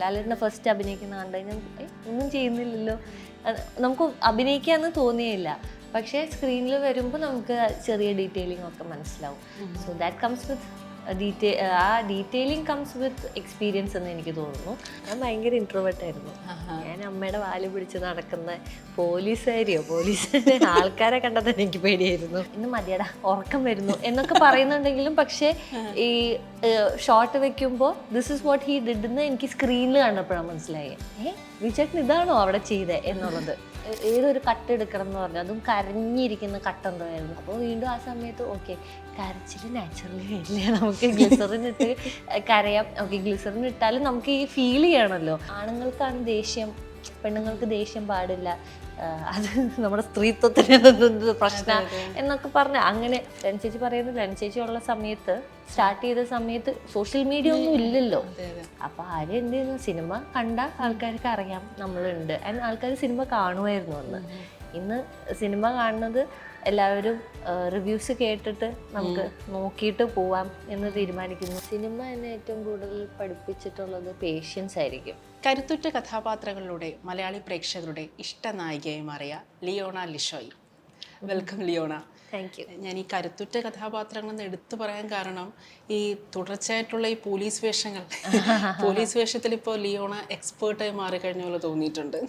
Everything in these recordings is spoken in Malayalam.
ലാലേട്ടനെ ഫസ്റ്റ് അഭിനയിക്കുന്ന കണ്ടു കഴിഞ്ഞാൽ ഒന്നും ചെയ്യുന്നില്ലല്ലോ, നമുക്ക് അഭിനയിക്കാന്ന് തോന്നിയില്ല. പക്ഷേ സ്ക്രീനിൽ വരുമ്പോൾ നമുക്ക് ചെറിയ ഡീറ്റെയിലിംഗ് ഒക്കെ മനസ്സിലാവും. സോ ദാറ്റ് കംസ് വിത്ത് ആ ഡീറ്റെയിലിംഗ് കംസ് വിത്ത് എക്സ്പീരിയൻസ് എന്ന് എനിക്ക് തോന്നുന്നു. ഞാൻ ഭയങ്കര ഇൻട്രോവേർട്ട് ആയിരുന്നു. ഞാൻ അമ്മയുടെ വാല് പിടിച്ച് നടക്കുന്ന പോലീസുകാരിയോ ആൾക്കാരെ കണ്ടാൽ തന്നെ എനിക്ക് പേടിയായിരുന്നു. ഇന്ന് മതിയടാ ഉറക്കം വരുന്നു എന്നൊക്കെ പറയുന്നുണ്ടെങ്കിലും പക്ഷേ ഈ ഷോട്ട് വെക്കുമ്പോൾ this is what he did എന്ന് എനിക്ക് സ്ക്രീനിൽ കണ്ടപ്പോഴാണ് മനസ്സിലായി. വിജയൻ ഇതാണോ അവിടെ ചെയ്തത് എന്നുള്ളത്. ഏതൊരു കട്ട് എടുക്കണം എന്ന് പറഞ്ഞു, അതും കരഞ്ഞിരിക്കുന്ന കട്ട് എന്തായിരുന്നു. അപ്പോൾ വീണ്ടും ആ സമയത്ത് ഓക്കെ കരച്ചിൽ നാച്ചുറലി വരില്ല, നമുക്ക് ഗ്ലിസറിൻ ഇട്ട് കരയാം. ഓക്കെ ഗ്ലിസറിൻ ഇട്ടാലും നമുക്ക് ഈ ഫീൽ ചെയ്യണമല്ലോ. ആണുങ്ങൾക്കാണ് ദേഷ്യം, പെണ്ണുങ്ങൾക്ക് ദേഷ്യം പാടില്ല, അത് നമ്മുടെ സ്ത്രീത്വത്തിന് പ്രശ്നം എന്നൊക്കെ പറഞ്ഞ് അങ്ങനെ രൺചേച്ചി പറയുന്നത്, രൺചേച്ചി ഉള്ള സമയത്ത് സ്റ്റാർട്ട് ചെയ്ത സമയത്ത് സോഷ്യൽ മീഡിയ ഒന്നും ഇല്ലല്ലോ. അപ്പൊ ആരും എന്ത് ചെയ്യുന്നു, സിനിമ കണ്ട ആൾക്കാർക്ക് അറിയാം നമ്മളുണ്ട്. ആൻഡ് ആൾക്കാർ സിനിമ കാണുമായിരുന്നു അന്ന്. ഇന്ന് സിനിമ കാണുന്നത് എല്ലാവരും റിവ്യൂസ് കേട്ടിട്ട് നമുക്ക് നോക്കിയിട്ട് പോവാം എന്ന് തീരുമാനിക്കുന്നു. സിനിമ എന്നെ ഏറ്റവും കൂടുതൽ പഠിപ്പിച്ചിട്ടുള്ളത് പേഷ്യൻസ് ആയിരിക്കും. കരുത്തുറ്റ കഥാപാത്രങ്ങളിലൂടെ മലയാളി പ്രേക്ഷകരുടെ ഇഷ്ടനായികയായി മാറിയ Leona Lishoy. Welcome Leona. Thank you. ഞാൻ ഈ കരുത്തുറ്റ കഥാപാത്രങ്ങളെന്ന് എടുത്തു പറയാൻ കാരണം ഈ തുടർച്ചയായിട്ടുള്ള ഈ പോലീസ് വേഷങ്ങൾ, പോലീസ് വേഷത്തിൽ ഇപ്പോൾ ലിയോണ എക്സ്പേർട്ടായി മാറിക്കഴിഞ്ഞ പോലെ തോന്നിയിട്ടുണ്ട്.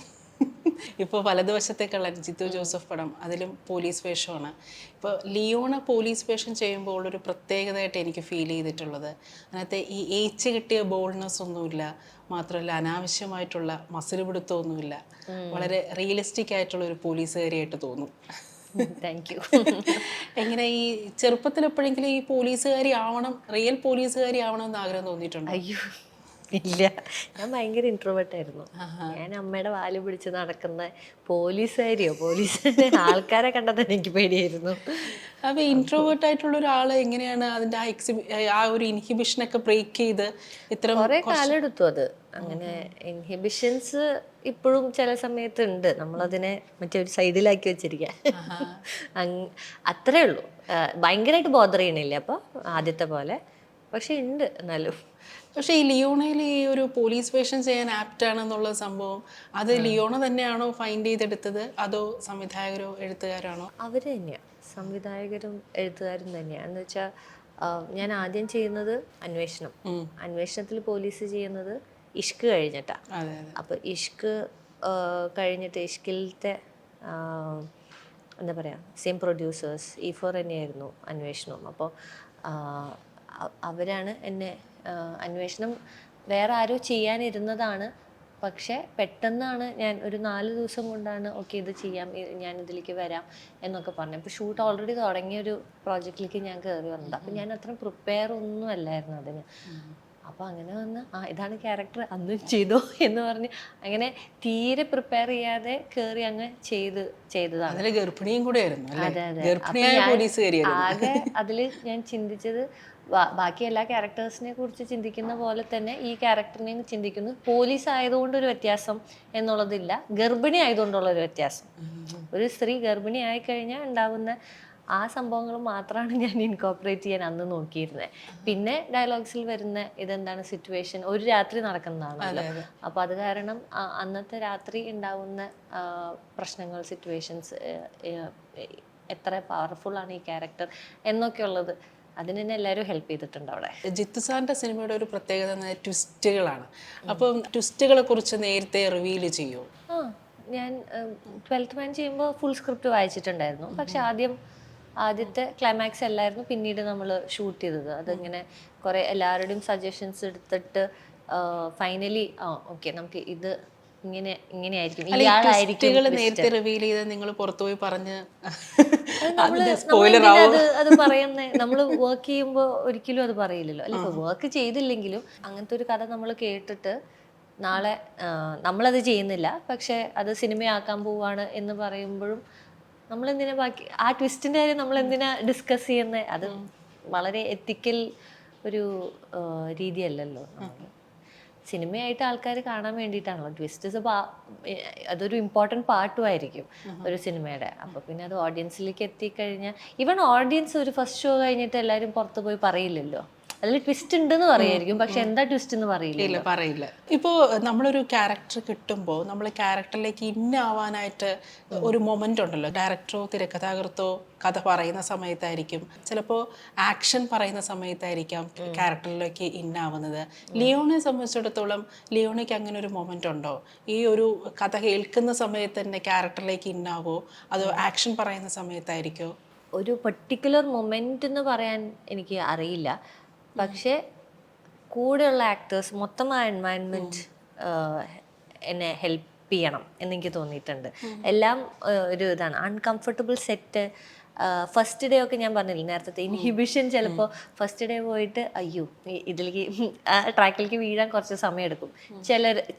ഇപ്പോൾ വലതുവശത്തേക്കുള്ള ജിത്തു ജോസഫ് പടം, അതിലും പോലീസ് വേഷമാണ്. ഇപ്പോൾ ലിയോണ പോലീസ് വേഷം ചെയ്യുമ്പോൾ ഉള്ളൊരു പ്രത്യേകതയായിട്ട് എനിക്ക് ഫീൽ ചെയ്തിട്ടുള്ളത്, അതിനകത്ത് ഈ ഏച്ച് കിട്ടിയ ബോൾഡ്നെസ് ഒന്നുമില്ല, മാത്രമല്ല അനാവശ്യമായിട്ടുള്ള മസിൽ പിടുത്തമൊന്നുമില്ല, വളരെ റിയലിസ്റ്റിക് ആയിട്ടുള്ള ഒരു പോലീസുകാരിയായിട്ട് തോന്നും. Thank you. എങ്ങനെ ഈ ചെറുപ്പത്തിൽ എപ്പോഴെങ്കിലും ഈ പോലീസുകാരി ആവണം, റിയൽ പോലീസുകാരി ആവണം എന്ന് ആഗ്രഹം തോന്നിയിട്ടുണ്ടോ? അയ്യോ ഇല്ല, ഞാൻ ഭയങ്കര ഇൻട്രോവേർട്ട് ആയിരുന്നു. ഞാൻ അമ്മയുടെ വാല് പിടിച്ച് നടക്കുന്ന പോലീസുകാരിയോ ആൾക്കാരെ കണ്ടാൽ തന്നെ എനിക്ക് പേടിയായിരുന്നു. അപ്പോൾ ഇൻട്രോവേർട്ട് ആയിട്ടുള്ള ഒരാൾ എങ്ങനെയാണ് അതിൻ്റെ ആ ഒരു ഇൻഹിബിഷനൊക്കെ ബ്രേക്ക് ചെയ്ത് ഇത്ര കുറെ കാലം എടുത്തു അത്. അങ്ങനെ ഇൻഹിബിഷൻസ് ഇപ്പോഴും ചില സമയത്ത് ഉണ്ട്, നമ്മളതിനെ മറ്റൊരു സൈഡിലാക്കി വെച്ചിരിക്കുക. അത്രേ ഉള്ളൂ. ഭയങ്കരമായിട്ട് ബോദർ ചെയ്യണില്ല അപ്പോൾ ആദ്യത്തെ പോലെ, പക്ഷെ ഉണ്ട് എന്നാലും. പക്ഷേ ഈ ലിയോണയിൽ ഈ ഒരു പോലീസ് വേഷം ചെയ്യാൻ ആപ്റ്റാണെന്നുള്ള സംഭവം അത് ലിയോണ തന്നെയാണോ ഫൈൻഡ് ചെയ്തെടുത്തത്, അതോ സംവിധായകരോ എഴുത്തുകാരാണോ? അവർ തന്നെയാണ്, സംവിധായകരും എഴുത്തുകാരും തന്നെയാണ്. എന്ന് വെച്ചാൽ ഞാൻ ആദ്യം ചെയ്യുന്നത് അന്വേഷണത്തിൽ പോലീസ് ചെയ്യുന്നത് ഇഷ്ക് കഴിഞ്ഞിട്ടാണ്. അപ്പോൾ ഇഷ്ക് കഴിഞ്ഞിട്ട് ഇഷ്കിലത്തെ എന്താ പറയുക, സെയിം പ്രൊഡ്യൂസേഴ്സ് E4 തന്നെയായിരുന്നു അന്വേഷണം. അപ്പോൾ അവരാണ് എന്നെ അന്വേഷണം വേറെ ആരോ ചെയ്യാനിരുന്നതാണ്, പക്ഷേ പെട്ടെന്നാണ് ഞാൻ ഒരു 4 ദിവസം കൊണ്ടാണ് ഓക്കെ ഇത് ചെയ്യാം, ഞാൻ ഇതിലേക്ക് വരാം എന്നൊക്കെ പറഞ്ഞു. അപ്പോൾ ഷൂട്ട് ഓൾറെഡി തുടങ്ങിയൊരു പ്രോജക്റ്റിലേക്ക് ഞാൻ കയറി വന്നത്. അപ്പം ഞാൻ അത്ര പ്രിപ്പയർ ഒന്നും അല്ലായിരുന്നു അതിന്. അപ്പോൾ അങ്ങനെ വന്ന് ഇതാണ് ക്യാരക്ടർ, അന്നും ചെയ്തോ എന്ന് പറഞ്ഞ് അങ്ങനെ തീരെ പ്രിപ്പയർ ചെയ്യാതെ കയറി അങ്ങ് ചെയ്തതാണ്. ഗർഭിണിയും കൂടെ ആയിരുന്നു. അതെ അതെ. ആകെ അതിൽ ഞാൻ ചിന്തിച്ചത് ബാക്കി എല്ലാ ക്യാരക്ടേഴ്സിനെ കുറിച്ച് ചിന്തിക്കുന്ന പോലെ തന്നെ ഈ ക്യാരക്ടറിനെയും ചിന്തിക്കുന്നു. പോലീസ് ആയതുകൊണ്ടൊരു വ്യത്യാസം എന്നുള്ളതില്ല, ഗർഭിണി ആയതുകൊണ്ടുള്ളൊരു വ്യത്യാസം. ഒരു സ്ത്രീ ഗർഭിണി ആയിക്കഴിഞ്ഞാൽ ഉണ്ടാവുന്ന ആ സംഭവങ്ങൾ മാത്രമാണ് ഞാൻ ഇൻകോപ്പറേറ്റ് ചെയ്യാൻ അന്ന് നോക്കിയിരുന്നത്. പിന്നെ ഡയലോഗ്സിൽ വരുന്ന ഇതെന്താണ് സിറ്റുവേഷൻ, ഒരു രാത്രി നടക്കുന്നതാണല്ലോ. അപ്പോൾ അത് കാരണം അന്നത്തെ രാത്രി ഉണ്ടാവുന്ന പ്രശ്നങ്ങൾ, സിറ്റുവേഷൻസ്, എത്ര പവർഫുൾ ആണ് ഈ ക്യാരക്ടർ എന്നൊക്കെയുള്ളത്, അതിന് തന്നെ എല്ലാവരും ഹെൽപ്പ് ചെയ്തിട്ടുണ്ട് അവിടെ. ജിത്തു സാറിൻ്റെ സിനിമയുടെ ഒരു പ്രത്യേകത ട്വിസ്റ്റുകളാണ്. അപ്പം ട്വിസ്റ്റുകളെ കുറിച്ച് നേരത്തെ റിവീൽ ചെയ്യുമോ? ഞാൻ 12th Man ചെയ്യുമ്പോൾ ഫുൾ സ്ക്രിപ്റ്റ് വായിച്ചിട്ടുണ്ടായിരുന്നു. പക്ഷെ ആദ്യത്തെ ക്ലൈമാക്സ് അല്ലായിരുന്നു പിന്നീട് നമ്മൾ ഷൂട്ട് ചെയ്തത്. അതിങ്ങനെ കുറേ എല്ലാവരുടെയും സജഷൻസ് എടുത്തിട്ട് ഫൈനലി ഓക്കെ നമുക്ക് ഇത് ഇങ്ങനെയായിരിക്കും, നേരത്തെ റിവീൽ ചെയ്ത് നിങ്ങൾ പുറത്തുപോയി പറഞ്ഞ് അത് പറയുന്നേ. നമ്മൾ വർക്ക് ചെയ്യുമ്പോൾ ഒരിക്കലും അത് പറയില്ലല്ലോ, അല്ല ഇപ്പോൾ വർക്ക് ചെയ്തില്ലെങ്കിലും അങ്ങനത്തെ ഒരു കഥ നമ്മൾ കേട്ടിട്ട് നാളെ നമ്മളത് ചെയ്യുന്നില്ല പക്ഷെ അത് സിനിമയാക്കാൻ പോവാണ് എന്ന് പറയുമ്പോഴും നമ്മളെന്തിനാ ബാക്കി ആ ട്വിസ്റ്റിൻ്റെ കാര്യം നമ്മളെന്തിനാ ഡിസ്കസ് ചെയ്യുന്നത്? അത് വളരെ എത്തിക്കൽ ഒരു രീതിയല്ലല്ലോ. സിനിമയായിട്ട് ആൾക്കാർ കാണാൻ വേണ്ടിയിട്ടാണല്ലോ ട്വിസ്റ്റ്. അതൊരു ഇമ്പോർട്ടൻറ്റ് പാർട്ടും ആയിരിക്കും ഒരു സിനിമയുടെ. അപ്പോൾ പിന്നെ അത് ഓഡിയൻസിലേക്ക് എത്തിക്കഴിഞ്ഞാൽ ഈവൻ ഓഡിയൻസ് ഒരു ഫസ്റ്റ് ഷോ കഴിഞ്ഞിട്ട് എല്ലാവരും പുറത്ത് പോയി പറയില്ലല്ലോ അതിൽ ട്വിസ്റ്റ് ഉണ്ടെന്ന് പറയായിരിക്കും, പക്ഷെ എന്താ ട്വിസ്റ്റ് എന്ന് പറയില്ല. ഇല്ല, പറയില്ല. ഇപ്പോൾ നമ്മളൊരു ക്യാരക്ടർ കിട്ടുമ്പോൾ നമ്മൾ ക്യാരക്ടറിലേക്ക് ഇന്നാവാനായിട്ട് ഒരു മൊമെൻ്റ് ഉണ്ടല്ലോ. ഡയറക്ടറോ തിരക്കഥാകൃത്തോ കഥ പറയുന്ന സമയത്തായിരിക്കും, ചിലപ്പോൾ ആക്ഷൻ പറയുന്ന സമയത്തായിരിക്കാം ക്യാരക്ടറിലേക്ക് ഇന്നാവുന്നത്. ലിയോണെ സംബന്ധിച്ചിടത്തോളം ലിയോണയ്ക്ക് അങ്ങനെ ഒരു മൊമെൻ്റ് ഉണ്ടോ? ഈ ഒരു കഥ കേൾക്കുന്ന സമയത്ത് തന്നെ ക്യാരക്ടറിലേക്ക് ഇന്നാവോ, അതോ ആക്ഷൻ പറയുന്ന സമയത്തായിരിക്കോ? ഒരു പർട്ടിക്കുലർ മൊമെൻ്റ് എന്ന് പറയാൻ എനിക്ക് അറിയില്ല, പക്ഷേ കൂടെയുള്ള ആക്ടേഴ്സ് മൊത്തം ആ എൻവയൺമെൻറ്റ് എന്നെ ഹെൽപ്പ് ചെയ്യണം എന്നെനിക്ക് തോന്നിയിട്ടുണ്ട്. എല്ലാം ഒരു ഇതാണ്. അൺകംഫർട്ടബിൾ സെറ്റ് ഫസ്റ്റ് ഡേ ഒക്കെ ഞാൻ പറഞ്ഞില്ല നേരത്തെ, ഇൻഹിബിഷൻ ചിലപ്പോൾ ഫസ്റ്റ് ഡേ പോയിട്ട് അയ്യോ ഇതിലേക്ക് ട്രാക്കിലേക്ക് വീഴാൻ കുറച്ച് സമയം എടുക്കും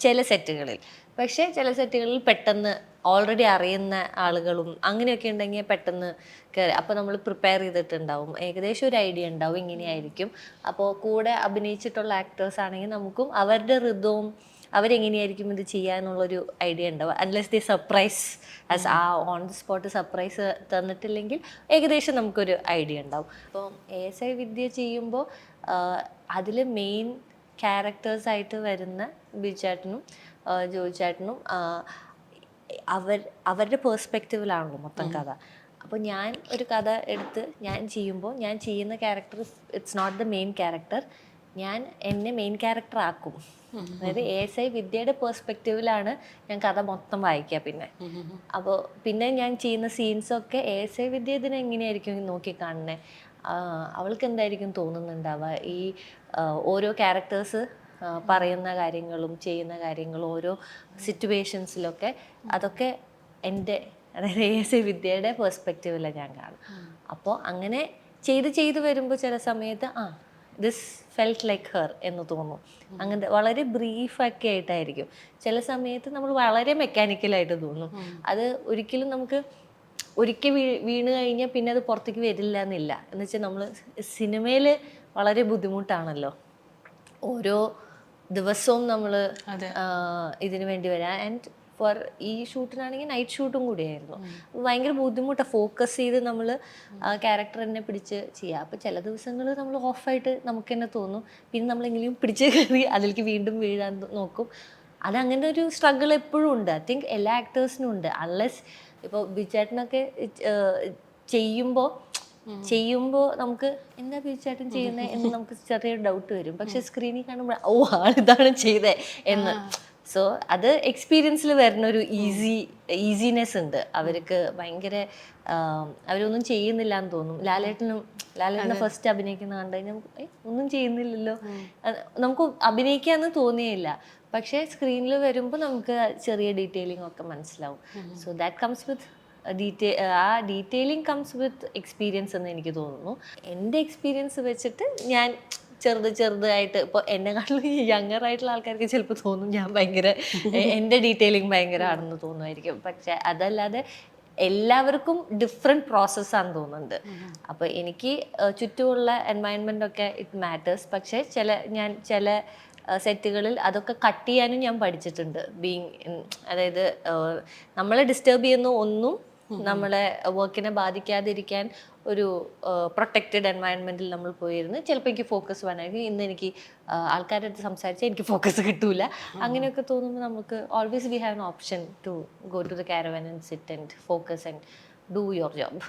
ചില സെറ്റുകളിൽ. പക്ഷേ ചില സെറ്റുകളിൽ പെട്ടെന്ന് ഓൾറെഡി അറിയുന്ന ആളുകളും അങ്ങനെയൊക്കെ ഉണ്ടെങ്കിൽ പെട്ടെന്ന് കയറി, അപ്പോൾ നമ്മൾ പ്രിപ്പയർ ചെയ്തിട്ടുണ്ടാവും, ഏകദേശം ഒരു ഐഡിയ ഉണ്ടാവും ഇങ്ങനെയായിരിക്കും. അപ്പോൾ കൂടെ അഭിനയിച്ചിട്ടുള്ള ആക്ടേഴ്സ് ആണെങ്കിൽ നമുക്കും അവരുടെ ഋതവും അവരെങ്ങനെയായിരിക്കും ഇത് ചെയ്യാന്നുള്ളൊരു ഐഡിയ ഉണ്ടാവും. അൺലെസ് ദി സർപ്രൈസ് ആസ് ആ ഓൺ ദി സ്പോട്ട് സർപ്രൈസ് തന്നിട്ടില്ലെങ്കിൽ ഏകദേശം നമുക്കൊരു ഐഡിയ ഉണ്ടാവും. അപ്പോൾ ASI വിദ്യ ചെയ്യുമ്പോൾ അതിൽ മെയിൻ ക്യാരക്ടേഴ്സായിട്ട് വരുന്ന ബിജുചേട്ടനും ജോയിച്ചേട്ടനും അവരുടെ പേഴ്സ്പെക്റ്റീവിലാണല്ലോ മൊത്തം കഥ. അപ്പോൾ ഞാൻ ഒരു കഥ എടുത്ത് ഞാൻ ചെയ്യുമ്പോൾ ഞാൻ ചെയ്യുന്ന character it's not the main character, ഞാൻ എന്നെ മെയിൻ ക്യാരക്ടർ ആക്കും. അതായത് ASI വിദ്യയുടെ പേഴ്സ്പെക്റ്റീവിലാണ് ഞാൻ കഥ മൊത്തം വായിക്കുക. അപ്പോൾ പിന്നെ ഞാൻ ചെയ്യുന്ന സീൻസൊക്കെ ASI വിദ്യ ഇതിനെ എങ്ങനെയായിരിക്കും നോക്കിക്കാണുന്നത്, അവൾക്ക് എന്തായിരിക്കും തോന്നുന്നുണ്ടാവുക, ഈ ഓരോ ക്യാരക്ടേഴ്സ് പറയുന്ന കാര്യങ്ങളും ചെയ്യുന്ന കാര്യങ്ങളും ഓരോ സിറ്റുവേഷൻസിലൊക്കെ അതൊക്കെ എൻ്റെ അതായത് ASI വിദ്യയുടെ പേഴ്സ്പെക്റ്റീവിലാണ് ഞാൻ കാണും. അപ്പോൾ അങ്ങനെ ചെയ്ത് വരുമ്പോൾ ചില സമയത്ത് ദിസ് ഫെൽറ്റ് ലൈക്ക് ഹെർ എന്ന് തോന്നും. അങ്ങനത്തെ വളരെ ബ്രീഫൊക്കെ ആയിട്ടായിരിക്കും. ചില സമയത്ത് നമ്മൾ വളരെ മെക്കാനിക്കലായിട്ട് തോന്നും. അത് ഒരിക്കലും നമുക്ക് ഒരിക്കൽ വീണ് കഴിഞ്ഞാൽ പിന്നെ അത് പുറത്തേക്ക് വരില്ല എന്നില്ല. എന്ന് വെച്ചാൽ നമ്മൾ സിനിമയിൽ വളരെ ബുദ്ധിമുട്ടാണല്ലോ, ഓരോ ദിവസവും നമ്മൾ ഇതിനു വേണ്ടി വരാം. ആൻഡ് ഫോർ ഈ ഷൂട്ടിനാണെങ്കിൽ നൈറ്റ് ഷൂട്ടും കൂടിയായിരുന്നു. ഭയങ്കര ബുദ്ധിമുട്ടാണ് ഫോക്കസ് ചെയ്ത് നമ്മൾ ക്യാരക്ടർ തന്നെ പിടിച്ച് ചെയ്യുക. അപ്പോൾ ചില ദിവസങ്ങൾ നമ്മൾ ഓഫായിട്ട് നമുക്ക് തന്നെ തോന്നും, പിന്നെ നമ്മളെങ്കിലും പിടിച്ച് കയറി അതിലേക്ക് വീണ്ടും വീഴാൻ നോക്കും. അതങ്ങനെ ഒരു സ്ട്രഗിൾ എപ്പോഴും ഉണ്ട്. ഐ തിങ്ക് എല്ലാ ആക്ടേഴ്സിനും ഉണ്ട്. അൺലെസ് ഇപ്പോൾ ബിജുചേട്ടനൊക്കെ ചെയ്യുമ്പോൾ നമുക്ക് എന്താ ബിജുചേട്ടൻ ചെയ്യുന്നത് എന്ന് നമുക്ക് ചെറിയൊരു ഡൗട്ട് വരും. പക്ഷെ സ്ക്രീനിൽ കാണുമ്പോൾ ആളിതാണ് ചെയ്തേ എന്ന്. സോ അത് എക്സ്പീരിയൻസിൽ വരുന്ന ഒരു ഈസിനെസ് ഉണ്ട് അവർക്ക്. ഭയങ്കര അവരൊന്നും ചെയ്യുന്നില്ല എന്ന് തോന്നും. ലാലേട്ടനെ ഫസ്റ്റ് അഭിനയിക്കുന്ന കണ്ടു കഴിഞ്ഞാൽ ഒന്നും ചെയ്യുന്നില്ലല്ലോ, നമുക്ക് അഭിനയിക്കാന്ന് തോന്നിയില്ല. പക്ഷേ സ്ക്രീനിൽ വരുമ്പോൾ നമുക്ക് ചെറിയ ഡീറ്റെയിലിംഗ് ഒക്കെ മനസ്സിലാവും. So that comes with detailing comes with experience എന്ന് എനിക്ക് തോന്നുന്നു. എൻ്റെ എക്സ്പീരിയൻസ് വെച്ചിട്ട് ഞാൻ ചെറുതായിട്ട് ഇപ്പോൾ എന്നെക്കാളും യങ്ങർ ആയിട്ടുള്ള ആൾക്കാർക്ക് ചിലപ്പോൾ തോന്നും ഞാൻ എൻ്റെ ഡീറ്റെയിലിംഗ് ഭയങ്കരമാണെന്ന് തോന്നുമായിരിക്കും. പക്ഷെ അതല്ലാതെ എല്ലാവർക്കും ഡിഫറെൻറ്റ് പ്രോസസ്സാണെന്ന് തോന്നുന്നുണ്ട്. അപ്പോൾ എനിക്ക് ചുറ്റുമുള്ള എൻവയൺമെൻ്റ് ഒക്കെ ഇറ്റ് മാറ്റേഴ്സ്. പക്ഷേ ചില സെറ്റുകളിൽ അതൊക്കെ കട്ട് ചെയ്യാനും ഞാൻ പഠിച്ചിട്ടുണ്ട്. അതായത് നമ്മളെ ഡിസ്റ്റർബ് ചെയ്യുന്ന ഒന്നും നമ്മളെ വർക്കിനെ ബാധിക്കാതിരിക്കാൻ ഒരു പ്രൊട്ടക്റ്റഡ് എൻവയൺമെൻറ്റിൽ നമ്മൾ പോയിരുന്ന് ചിലപ്പോൾ എനിക്ക് ഫോക്കസ് വേണമെങ്കിൽ ഇന്ന് എനിക്ക് ആൾക്കാരുടെ അടുത്ത് സംസാരിച്ചാൽ എനിക്ക് ഫോക്കസ് കിട്ടൂല. അങ്ങനെയൊക്കെ തോന്നുമ്പോൾ നമുക്ക് always we have an option to go to the caravan and sit and focus and do your job.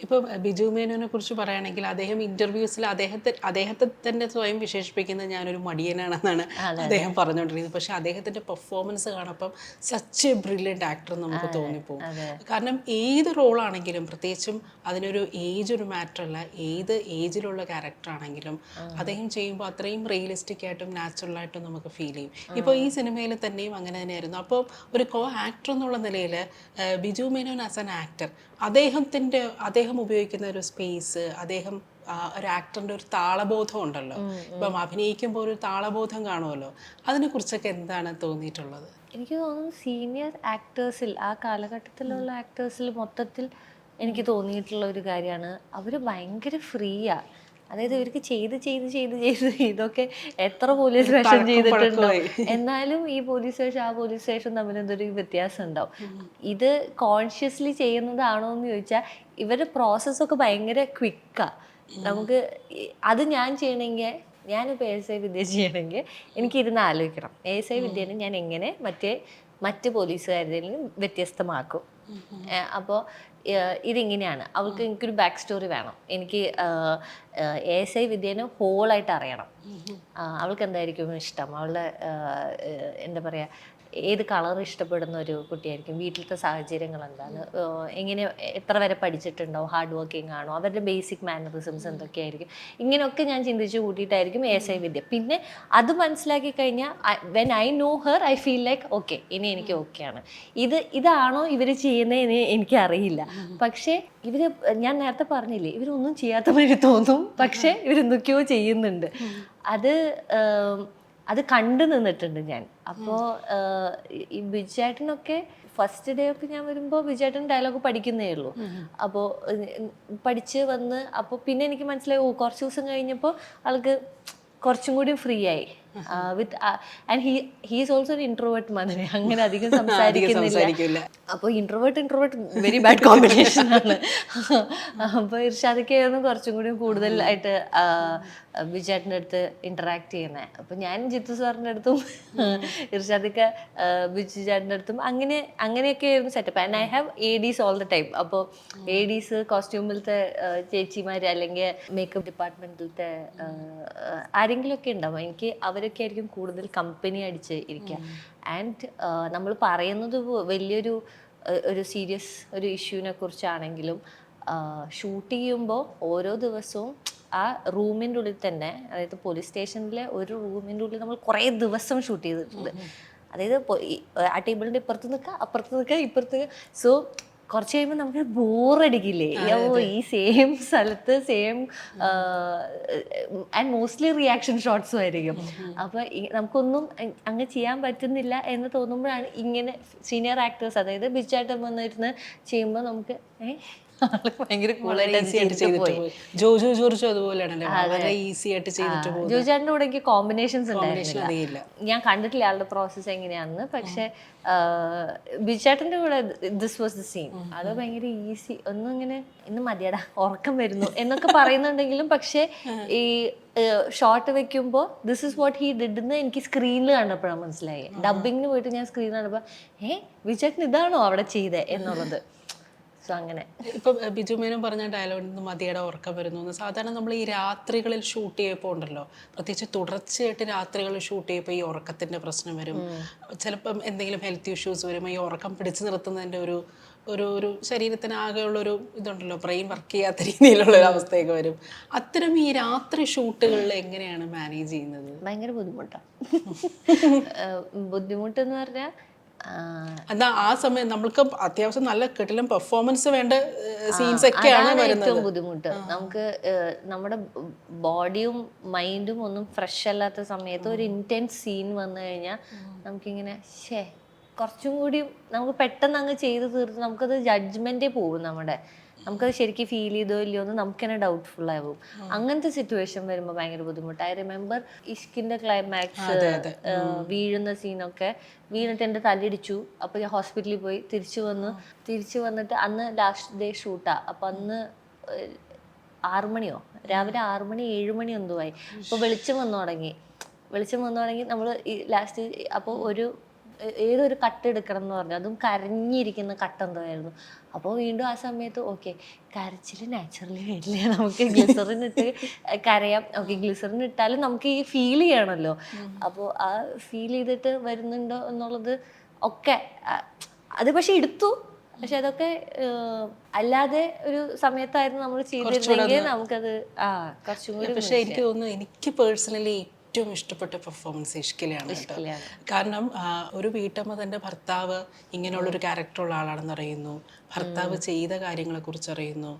ഇപ്പോൾ ബിജു മേനോനെ കുറിച്ച് പറയുകയാണെങ്കിൽ അദ്ദേഹം ഇൻ്റർവ്യൂസിൽ അദ്ദേഹത്തെ തന്നെ സ്വയം വിശേഷിപ്പിക്കുന്നത് ഞാനൊരു മടിയനാണെന്നാണ് അദ്ദേഹം പറഞ്ഞുകൊണ്ടിരിക്കുന്നത്. പക്ഷെ അദ്ദേഹത്തിൻ്റെ പെർഫോമൻസ് കാണുമ്പം സച്ച് എ ബ്രില്യൻ്റ് ആക്ടർ നമുക്ക് തോന്നിപ്പോകും. കാരണം ഏത് റോളാണെങ്കിലും, പ്രത്യേകിച്ചും അതിനൊരു ഏജ് ഒരു മാറ്റർ അല്ല, ഏത് ഏജിലുള്ള ക്യാരക്ടറാണെങ്കിലും അദ്ദേഹം ചെയ്യുമ്പോൾ അത്രയും റിയലിസ്റ്റിക് ആയിട്ടും നാച്ചുറലായിട്ടും നമുക്ക് ഫീൽ ചെയ്യും. ഇപ്പോൾ ഈ സിനിമയിൽ തന്നെയും അങ്ങനെ തന്നെയായിരുന്നു. അപ്പോൾ ഒരു കോ ആക്ടർ എന്നുള്ള നിലയിൽ Biju Menon as an actor അദ്ദേഹം ഉപയോഗിക്കുന്ന ഒരു സ്പേസ്, ഒരു ആക്ടറിന്റെ ഒരു താളബോധം ഉണ്ടല്ലോ, ഇപ്പം അഭിനയിക്കുമ്പോൾ ഒരു താളബോധം കാണുമല്ലോ, അതിനെ കുറിച്ചൊക്കെ എന്താണ് തോന്നിയിട്ടുള്ളത്? എനിക്ക് തോന്നുന്നു സീനിയർ ആക്ടേഴ്സിൽ, ആ കാലഘട്ടത്തിലുള്ള ആക്ടേഴ്സിൽ മൊത്തത്തിൽ എനിക്ക് തോന്നിയിട്ടുള്ള ഒരു കാര്യമാണ് അവർ ഭയങ്കര ഫ്രീയാ. അതായത് ഇവർക്ക് ചെയ്ത് ഇതൊക്കെ എത്ര പോലീസ് വേഷം ചെയ്തിട്ടുണ്ടോ, എന്നാലും ഈ പോലീസ് വേഷം ആ പോലീസ് വേഷം തമ്മിൽ എന്തൊരു വ്യത്യാസം ഉണ്ടാവും. ഇത് കോൺഷ്യസ്ലി ചെയ്യുന്നതാണോ എന്ന് ചോദിച്ചാൽ ഇവരുടെ പ്രോസസ്സൊക്കെ ഭയങ്കര ക്വിക്കാ. നമുക്ക് അത് ഞാൻ ചെയ്യണമെങ്കിൽ ഞാനിപ്പോൾ ASI വിദ്യ ചെയ്യണമെങ്കിൽ എനിക്കിരുന്ന് ആലോചിക്കണം ASI വിദ്യനെ ഞാൻ എങ്ങനെ മറ്റ് പോലീസുകാരിൽ വ്യത്യസ്തമാക്കും. അപ്പോൾ ഇതിങ്ങനെയാണ്, അവൾക്ക് എനിക്കൊരു ബാക്ക് സ്റ്റോറി വേണം, എനിക്ക് ASI വിദ്യേനെ ഹോളായിട്ട് അറിയണം. അവൾക്ക് എന്തായിരിക്കും ഇഷ്ടം, അവളുടെ എന്താ പറയുക, ഏത് കളർ ഇഷ്ടപ്പെടുന്ന ഒരു കുട്ടിയായിരിക്കും, വീട്ടിലത്തെ സാഹചര്യങ്ങൾ എന്താണ്, എങ്ങനെ എത്ര വരെ പഠിച്ചിട്ടുണ്ടാവും, ഹാർഡ് വർക്കിംഗ് ആണോ, അവരുടെ ബേസിക് മാനറിസംസ് എന്തൊക്കെയായിരിക്കും, ഇങ്ങനെയൊക്കെ ഞാൻ ചിന്തിച്ച് കൂട്ടിയിട്ടായിരിക്കും ASI വിദ്യ. പിന്നെ അത് മനസ്സിലാക്കി കഴിഞ്ഞാൽ when I know her I feel like okay, ഇനി എനിക്ക് ഓക്കെയാണ്. ഇതാണോ ഇവർ ചെയ്യുന്നതെന്ന് എനിക്കറിയില്ല. പക്ഷേ ഞാൻ നേരത്തെ പറഞ്ഞില്ലേ, ഇവരൊന്നും ചെയ്യാത്ത മാതിരി തോന്നും, പക്ഷേ ഇവരെന്തൊക്കെയോ ചെയ്യുന്നുണ്ട്. അത് കണ്ടു നിന്നിട്ടുണ്ട് ഞാൻ. അപ്പോൾ ഈ ബിജുചേട്ടനൊക്കെ ഫസ്റ്റ് ഡേ ഒക്കെ ഞാൻ വരുമ്പോൾ ബിജുചേട്ടൻ ഡയലോഗ് പഠിക്കുന്നേ ഉള്ളൂ. അപ്പോൾ പഠിച്ച് വന്ന് അപ്പോൾ പിന്നെ എനിക്ക് മനസ്സിലായി, കുറച്ച് ദിവസം കഴിഞ്ഞപ്പോൾ ആൾക്ക് കുറച്ചും കൂടി ഫ്രീ ആയി. ആൻഡ് ഹീ ഈസ് ഓൾസോ ഒരു ഇൻട്രോവേർട്ട് മദനെ, അങ്ങനെ അധികം സംസാരിക്കുന്നില്ല. അപ്പോൾ ഇൻട്രോവേർട്ട് വെരി ബാഡ് കോമ്പിനേഷൻ ആണ്. അപ്പോൾ ഇർഷാദൊക്കെയായിരുന്നു കുറച്ചും കൂടി കൂടുതലായിട്ട് ബിജുചേട്ടൻ്റെ അടുത്ത് ഇന്ററാക്ട് ചെയ്യുന്നത്. അപ്പോൾ ഞാൻ ജിത്തു സാറിൻ്റെ അടുത്തും ഇർഷാദൊക്കെ ബിജുചേട്ടൻ്റെ അടുത്തും അങ്ങനെയൊക്കെ ആയിരുന്നു setup. And I have ADs all the time. അപ്പോൾ ADs കോസ്റ്റ്യൂമിലത്തെ ചേച്ചിമാർ അല്ലെങ്കിൽ മേക്കപ്പ് ഡിപ്പാർട്ട്മെന്റിലത്തെ ആരെങ്കിലുമൊക്കെ ഉണ്ടാവും. എനിക്ക് അവരൊക്കെ ആയിരിക്കും കൂടുതൽ കമ്പനി അടിച്ച് ഇരിക്കുക. ആൻഡ് നമ്മൾ പറയുന്നത് വലിയൊരു സീരിയസ് ഒരു ഇഷ്യൂവിനെ കുറിച്ചാണെങ്കിലും ഷൂട്ട് ചെയ്യുമ്പോൾ ഓരോ ദിവസവും ആ റൂമിൻ്റെ ഉള്ളിൽ തന്നെ, അതായത് പോലീസ് സ്റ്റേഷനിലെ ഒരു റൂമിൻ്റെ ഉള്ളിൽ നമ്മൾ കുറേ ദിവസം ഷൂട്ട് ചെയ്തിട്ടുണ്ട്. അതായത് ആ ടേബിളിൻ്റെ ഇപ്പുറത്ത് നിൽക്കുക ഇപ്പുറത്ത്. സോ കുറച്ച് കഴിയുമ്പോൾ നമുക്ക് ബോറടിക്കില്ലേ, ഈ സെയിം സ്ഥലത്ത് സെയിം ആൻഡ് മോസ്റ്റ്ലി റിയാക്ഷൻ ഷോട്ട്സും ആയിരിക്കും. അപ്പോൾ നമുക്കൊന്നും അങ്ങ് ചെയ്യാൻ പറ്റുന്നില്ല എന്ന് തോന്നുമ്പോഴാണ് ഇങ്ങനെ സീനിയർ ആക്ടേഴ്സ്, അതായത് ബിജുചേട്ടൻ വന്നിരുന്ന് ചെയ്യുമ്പോൾ നമുക്ക് ഭയങ്കര ജോജുചേട്ടൻ്റെ കൂടെ എനിക്ക് കോമ്പിനേഷൻസ് ഉണ്ടായിരുന്നില്ല. ഞാൻ കണ്ടിട്ടില്ല ആളുടെ പ്രോസസ്സ് എങ്ങനെയാണെന്ന്. പക്ഷെ ബിജുചേട്ടൻ്റെ കൂടെ ദിസ് വാസ് ദ സീൻ. അത് ഭയങ്കര ഈസി. ഒന്നും ഇങ്ങനെ ഇന്ന് മതിയടാ ഉറക്കം വരുന്നു എന്നൊക്കെ പറയുന്നുണ്ടെങ്കിലും പക്ഷെ ഈ ഷോർട്ട് വെക്കുമ്പോൾ this is what he did എന്ന് എനിക്ക് സ്ക്രീനിൽ കണ്ടപ്പോഴാണ് മനസ്സിലായി. ഡബിങ്ങിന് പോയിട്ട് ഞാൻ സ്ക്രീനിൽ കണ്ടപ്പോൾ ബിജുചേട്ടൻ ഇതാണോ അവിടെ ചെയ്തേ എന്നുള്ളത്. അങ്ങനെ ഇപ്പൊ ബിജു മേനോൻ പറഞ്ഞ ഡയലോഗ് മതിയുടെ ഉറക്കം വരുന്നു എന്ന്, സാധാരണ നമ്മൾ ഈ രാത്രികളിൽ ഷൂട്ട് ചെയ്യപ്പോൾ ഉണ്ടല്ലോ, പ്രത്യേകിച്ച് തുടർച്ചയായിട്ട് രാത്രികളിൽ ഷൂട്ട് ചെയ്യുമ്പോൾ ഈ ഉറക്കത്തിന്റെ പ്രശ്നം വരും. ചിലപ്പം എന്തെങ്കിലും ഹെൽത്ത് ഇഷ്യൂസ് വരും. ഈ ഉറക്കം പിടിച്ചു നിർത്തുന്നതിന്റെ ഒരു ശരീരത്തിന് ആകെയുള്ളൊരു ഇതുണ്ടല്ലോ, ബ്രെയിൻ വർക്ക് ചെയ്യാത്ത രീതിയിലുള്ള ഒരു അവസ്ഥയൊക്കെ വരും. അത്തരം ഈ രാത്രി ഷൂട്ടുകളിൽ എങ്ങനെയാണ് മാനേജ് ചെയ്യുന്നത്? ഭയങ്കര ബുദ്ധിമുട്ടാണ്. ബുദ്ധിമുട്ടെന്ന് പറഞ്ഞാൽ എന്നാ ആ സമയം നമ്മൾക്ക് അത്യാവശ്യം നല്ല കിട്ടിലും പെർഫോമൻസ് വേണ്ട സീൻസ് ഒക്കെയാണ് ഏറ്റവും ബുദ്ധിമുട്ട്. നമുക്ക് നമ്മുടെ ബോഡിയും മൈൻഡും ഒന്നും ഫ്രഷ് അല്ലാത്ത സമയത്ത് ഒരു ഇന്റൻസ് സീൻ വന്നു കഴിഞ്ഞാൽ നമുക്കിങ്ങനെ കുറച്ചും കൂടി നമുക്ക് പെട്ടെന്ന് അങ്ങ് ചെയ്ത് തീർത്ത് നമുക്കത് ജഡ്ജ്മെന്റേ പോകും. നമുക്കത് ശരിക്കും ഫീൽ ചെയ്തോ ഇല്ലയോ എന്ന് നമുക്ക് തന്നെ ഡൗട്ട്ഫുൾ ആവും. അങ്ങനത്തെ സിറ്റുവേഷൻ വരുമ്പോൾ ഭയങ്കര ബുദ്ധിമുട്ട്. ഐ റിമെമ്പർ ഇഷ്കിന്റെ ക്ലൈമാക്സ് വീഴുന്ന സീനൊക്കെ വീണിട്ട് എൻ്റെ തലയിടിച്ചു. അപ്പോൾ ഞാൻ ഹോസ്പിറ്റലിൽ പോയി തിരിച്ചു വന്നിട്ട് അന്ന് ലാസ്റ്റ് ഡേ ഷൂട്ടാ. അപ്പം അന്ന് 6 മണിയോ രാവിലെ 6 മണി 7 മണി എന്തോ ആയി. അപ്പോൾ വെളിച്ചം വന്നു തുടങ്ങി നമ്മൾ ഈ ലാസ്റ്റ് അപ്പോൾ ഏതൊരു കട്ട് എടുക്കണം എന്ന് പറഞ്ഞു. അതും കരഞ്ഞിരിക്കുന്ന കട്ട് എന്തോ ആയിരുന്നു. അപ്പോൾ വീണ്ടും ആ സമയത്ത് കരച്ചിൽ നാച്ചുറലി വരില്ല, നമുക്ക് ഗ്ലിസറിൻ ഇട്ട് കരയാം. ഗ്ലിസറിൻ ഇട്ടാലും നമുക്ക് ഈ ഫീൽ ചെയ്യണമല്ലോ. അപ്പോൾ ആ ഫീൽ ചെയ്തിട്ട് വരുന്നുണ്ടോ എന്നുള്ളത് ഒക്കെ അത് പക്ഷെ എടുത്തു. പക്ഷെ അതൊക്കെ അല്ലാതെ ഒരു സമയത്തായിരുന്നു നമ്മൾ ചെയ്തിരുന്നെങ്കിൽ നമുക്കത് കുറച്ചും കൂടി. പക്ഷെ എനിക്ക് തോന്നുന്നു എനിക്ക് പേഴ്സണലി ഏറ്റവും ഇഷ്ടപ്പെട്ട പെർഫോമൻസ് ഇഷ്കിലയാണ്. കാരണം ഒരു വീട്ടമ്മ തൻ്റെ ഭർത്താവ് ഇങ്ങനെയുള്ളൊരു ക്യാരക്ടറുള്ള ആളാണെന്ന് അറിയുന്നു, ഭർത്താവ് ചെയ്ത കാര്യങ്ങളെക്കുറിച്ച് അറിയുന്നു,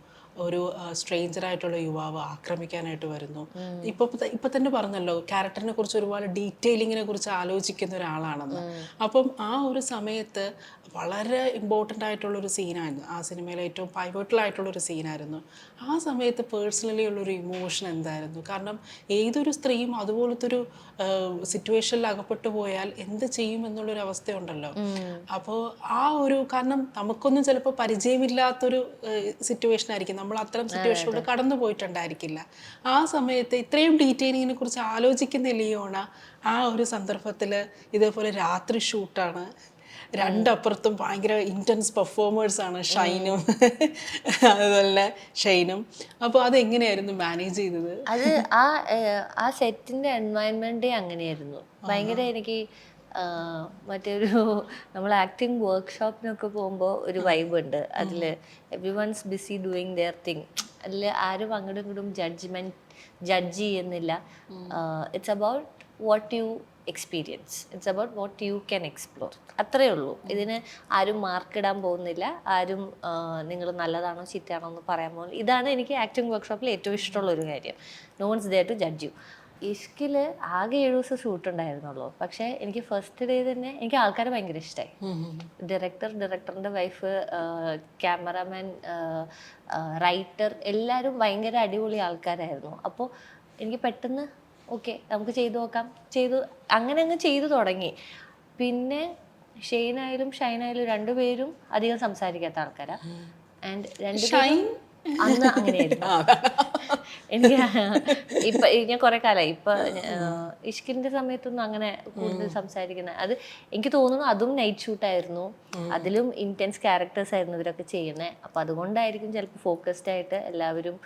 ഒരു സ്ട്രേഞ്ചറായിട്ടുള്ള യുവാവ് ആക്രമിക്കാനായിട്ട് വരുന്നു. ഇപ്പൊ തന്നെ പറഞ്ഞല്ലോ ക്യാരക്ടറിനെ കുറിച്ച് ഒരുപാട് ഡീറ്റെയിലിങ്ങിനെ കുറിച്ച് ആലോചിക്കുന്ന ഒരാളാണെന്ന്. അപ്പം ആ ഒരു സമയത്ത് വളരെ ഇമ്പോർട്ടൻ്റ് ആയിട്ടുള്ളൊരു സീനായിരുന്നു. ആ സിനിമയിലെ ഏറ്റവും പൈവോട്ടൽ ആയിട്ടുള്ളൊരു സീനായിരുന്നു. ആ സമയത്ത് പേഴ്സണലി ഉള്ളൊരു ഇമോഷൻ എന്തായിരുന്നു? കാരണം ഏതൊരു സ്ത്രീയും അതുപോലത്തെ ഒരു സിറ്റുവേഷനിൽ അകപ്പെട്ടു പോയാൽ എന്ത് ചെയ്യും എന്നുള്ളൊരു അവസ്ഥയുണ്ടല്ലോ. അപ്പോൾ കാരണം നമുക്കൊന്നും ചിലപ്പോൾ പരിചയമില്ലാത്തൊരു സിറ്റുവേഷൻ ആയിരിക്കും. നമ്മൾ അത്തരം സിറ്റുവേഷനിലൂടെ കടന്നു പോയിട്ടുണ്ടായിരിക്കില്ല. ആ സമയത്ത് ഇത്രയും ഡീറ്റെയിലിങ്ങിനെ കുറിച്ച് ആലോചിക്കുന്ന ലിയോണ ആ ഒരു സന്ദർഭത്തിൽ ഇതേപോലെ രാത്രി ഷൂട്ടാണ്, രണ്ടപ്പുറത്തും ഭയങ്കര ഇൻറ്റൻസ് പെർഫോമേഴ്സാണ് ഷൈനും അതുപോലെ തന്നെ ഷൈനും. അപ്പോൾ അതെങ്ങനെയായിരുന്നു മാനേജ് ചെയ്തത്? അത് ആ സെറ്റിന്റെ എൻവയൺമെന്റേ അങ്ങനെയായിരുന്നു. ഭയങ്കര എനിക്ക് മറ്റൊരു നമ്മൾ ആക്ടിങ് വർക്ക്ഷോപ്പിനൊക്കെ പോകുമ്പോൾ ഒരു വൈബ് ഉണ്ട് അതിൽ. Every one's busy doing their thing. അതിൽ ആരും അങ്ങോട്ടും ഇങ്ങോട്ടും ജഡ്ജ് ചെയ്യുന്നില്ല. It's about what you experience, it's about what you can explore. അത്രയേ ഉള്ളൂ. ഇതിന് ആരും മാർക്കിടാൻ പോകുന്നില്ല, ആരും നിങ്ങൾ നല്ലതാണോ ചീത്തയാണോ എന്ന് പറയാൻ പോകുന്നില്ല. ഇതാണ് എനിക്ക് ആക്ടിങ് വർക്ക്ഷോപ്പിൽ ഏറ്റവും ഇഷ്ടമുള്ളൊരു കാര്യം. No one's there to judge you. ഇഷ്കിൽ ആകെ 7 ദിവസം ഷൂട്ട് ഉണ്ടായിരുന്നുള്ളൂ. പക്ഷേ എനിക്ക് ഫസ്റ്റ് ഡേ തന്നെ എനിക്ക് ആൾക്കാരെ ഭയങ്കര ഇഷ്ടമായി. ഡയറക്ടറിൻ്റെ വൈഫ്, ക്യാമറാമാൻ, റൈറ്റർ എല്ലാവരും ഭയങ്കര അടിപൊളി ആൾക്കാരായിരുന്നു. അപ്പോൾ എനിക്ക് പെട്ടെന്ന് ഓക്കെ നമുക്ക് ചെയ്തു നോക്കാം, അങ്ങനെ അങ്ങ് ചെയ്തു തുടങ്ങി. പിന്നെ ഷെയ്നായാലും ഷൈനായാലും രണ്ടുപേരും അധികം സംസാരിക്കാത്ത ആൾക്കാരാ. ആൻഡ് രണ്ടുപേരും അന്ന് അങ്ങനെയായിരുന്നു. എനിക്ക് ഇപ്പൊ ഞാൻ കുറെ കാലമായി ഇപ്പൊ ഇഷ്കിന്റെ സമയത്തൊന്നും അങ്ങനെ കൂടുതൽ സംസാരിക്കുന്ന അത് എനിക്ക് തോന്നുന്നു. അതും നൈറ്റ് ഷൂട്ടായിരുന്നു, അതിലും ഇന്റൻസ് ക്യാരക്ടേഴ്സ് ആയിരുന്നു ഇവരൊക്കെ ചെയ്യുന്നത്. അപ്പൊ അതുകൊണ്ടായിരിക്കും ചിലപ്പോൾ ഫോക്കസ്ഡ് ആയിട്ട് എല്ലാവരും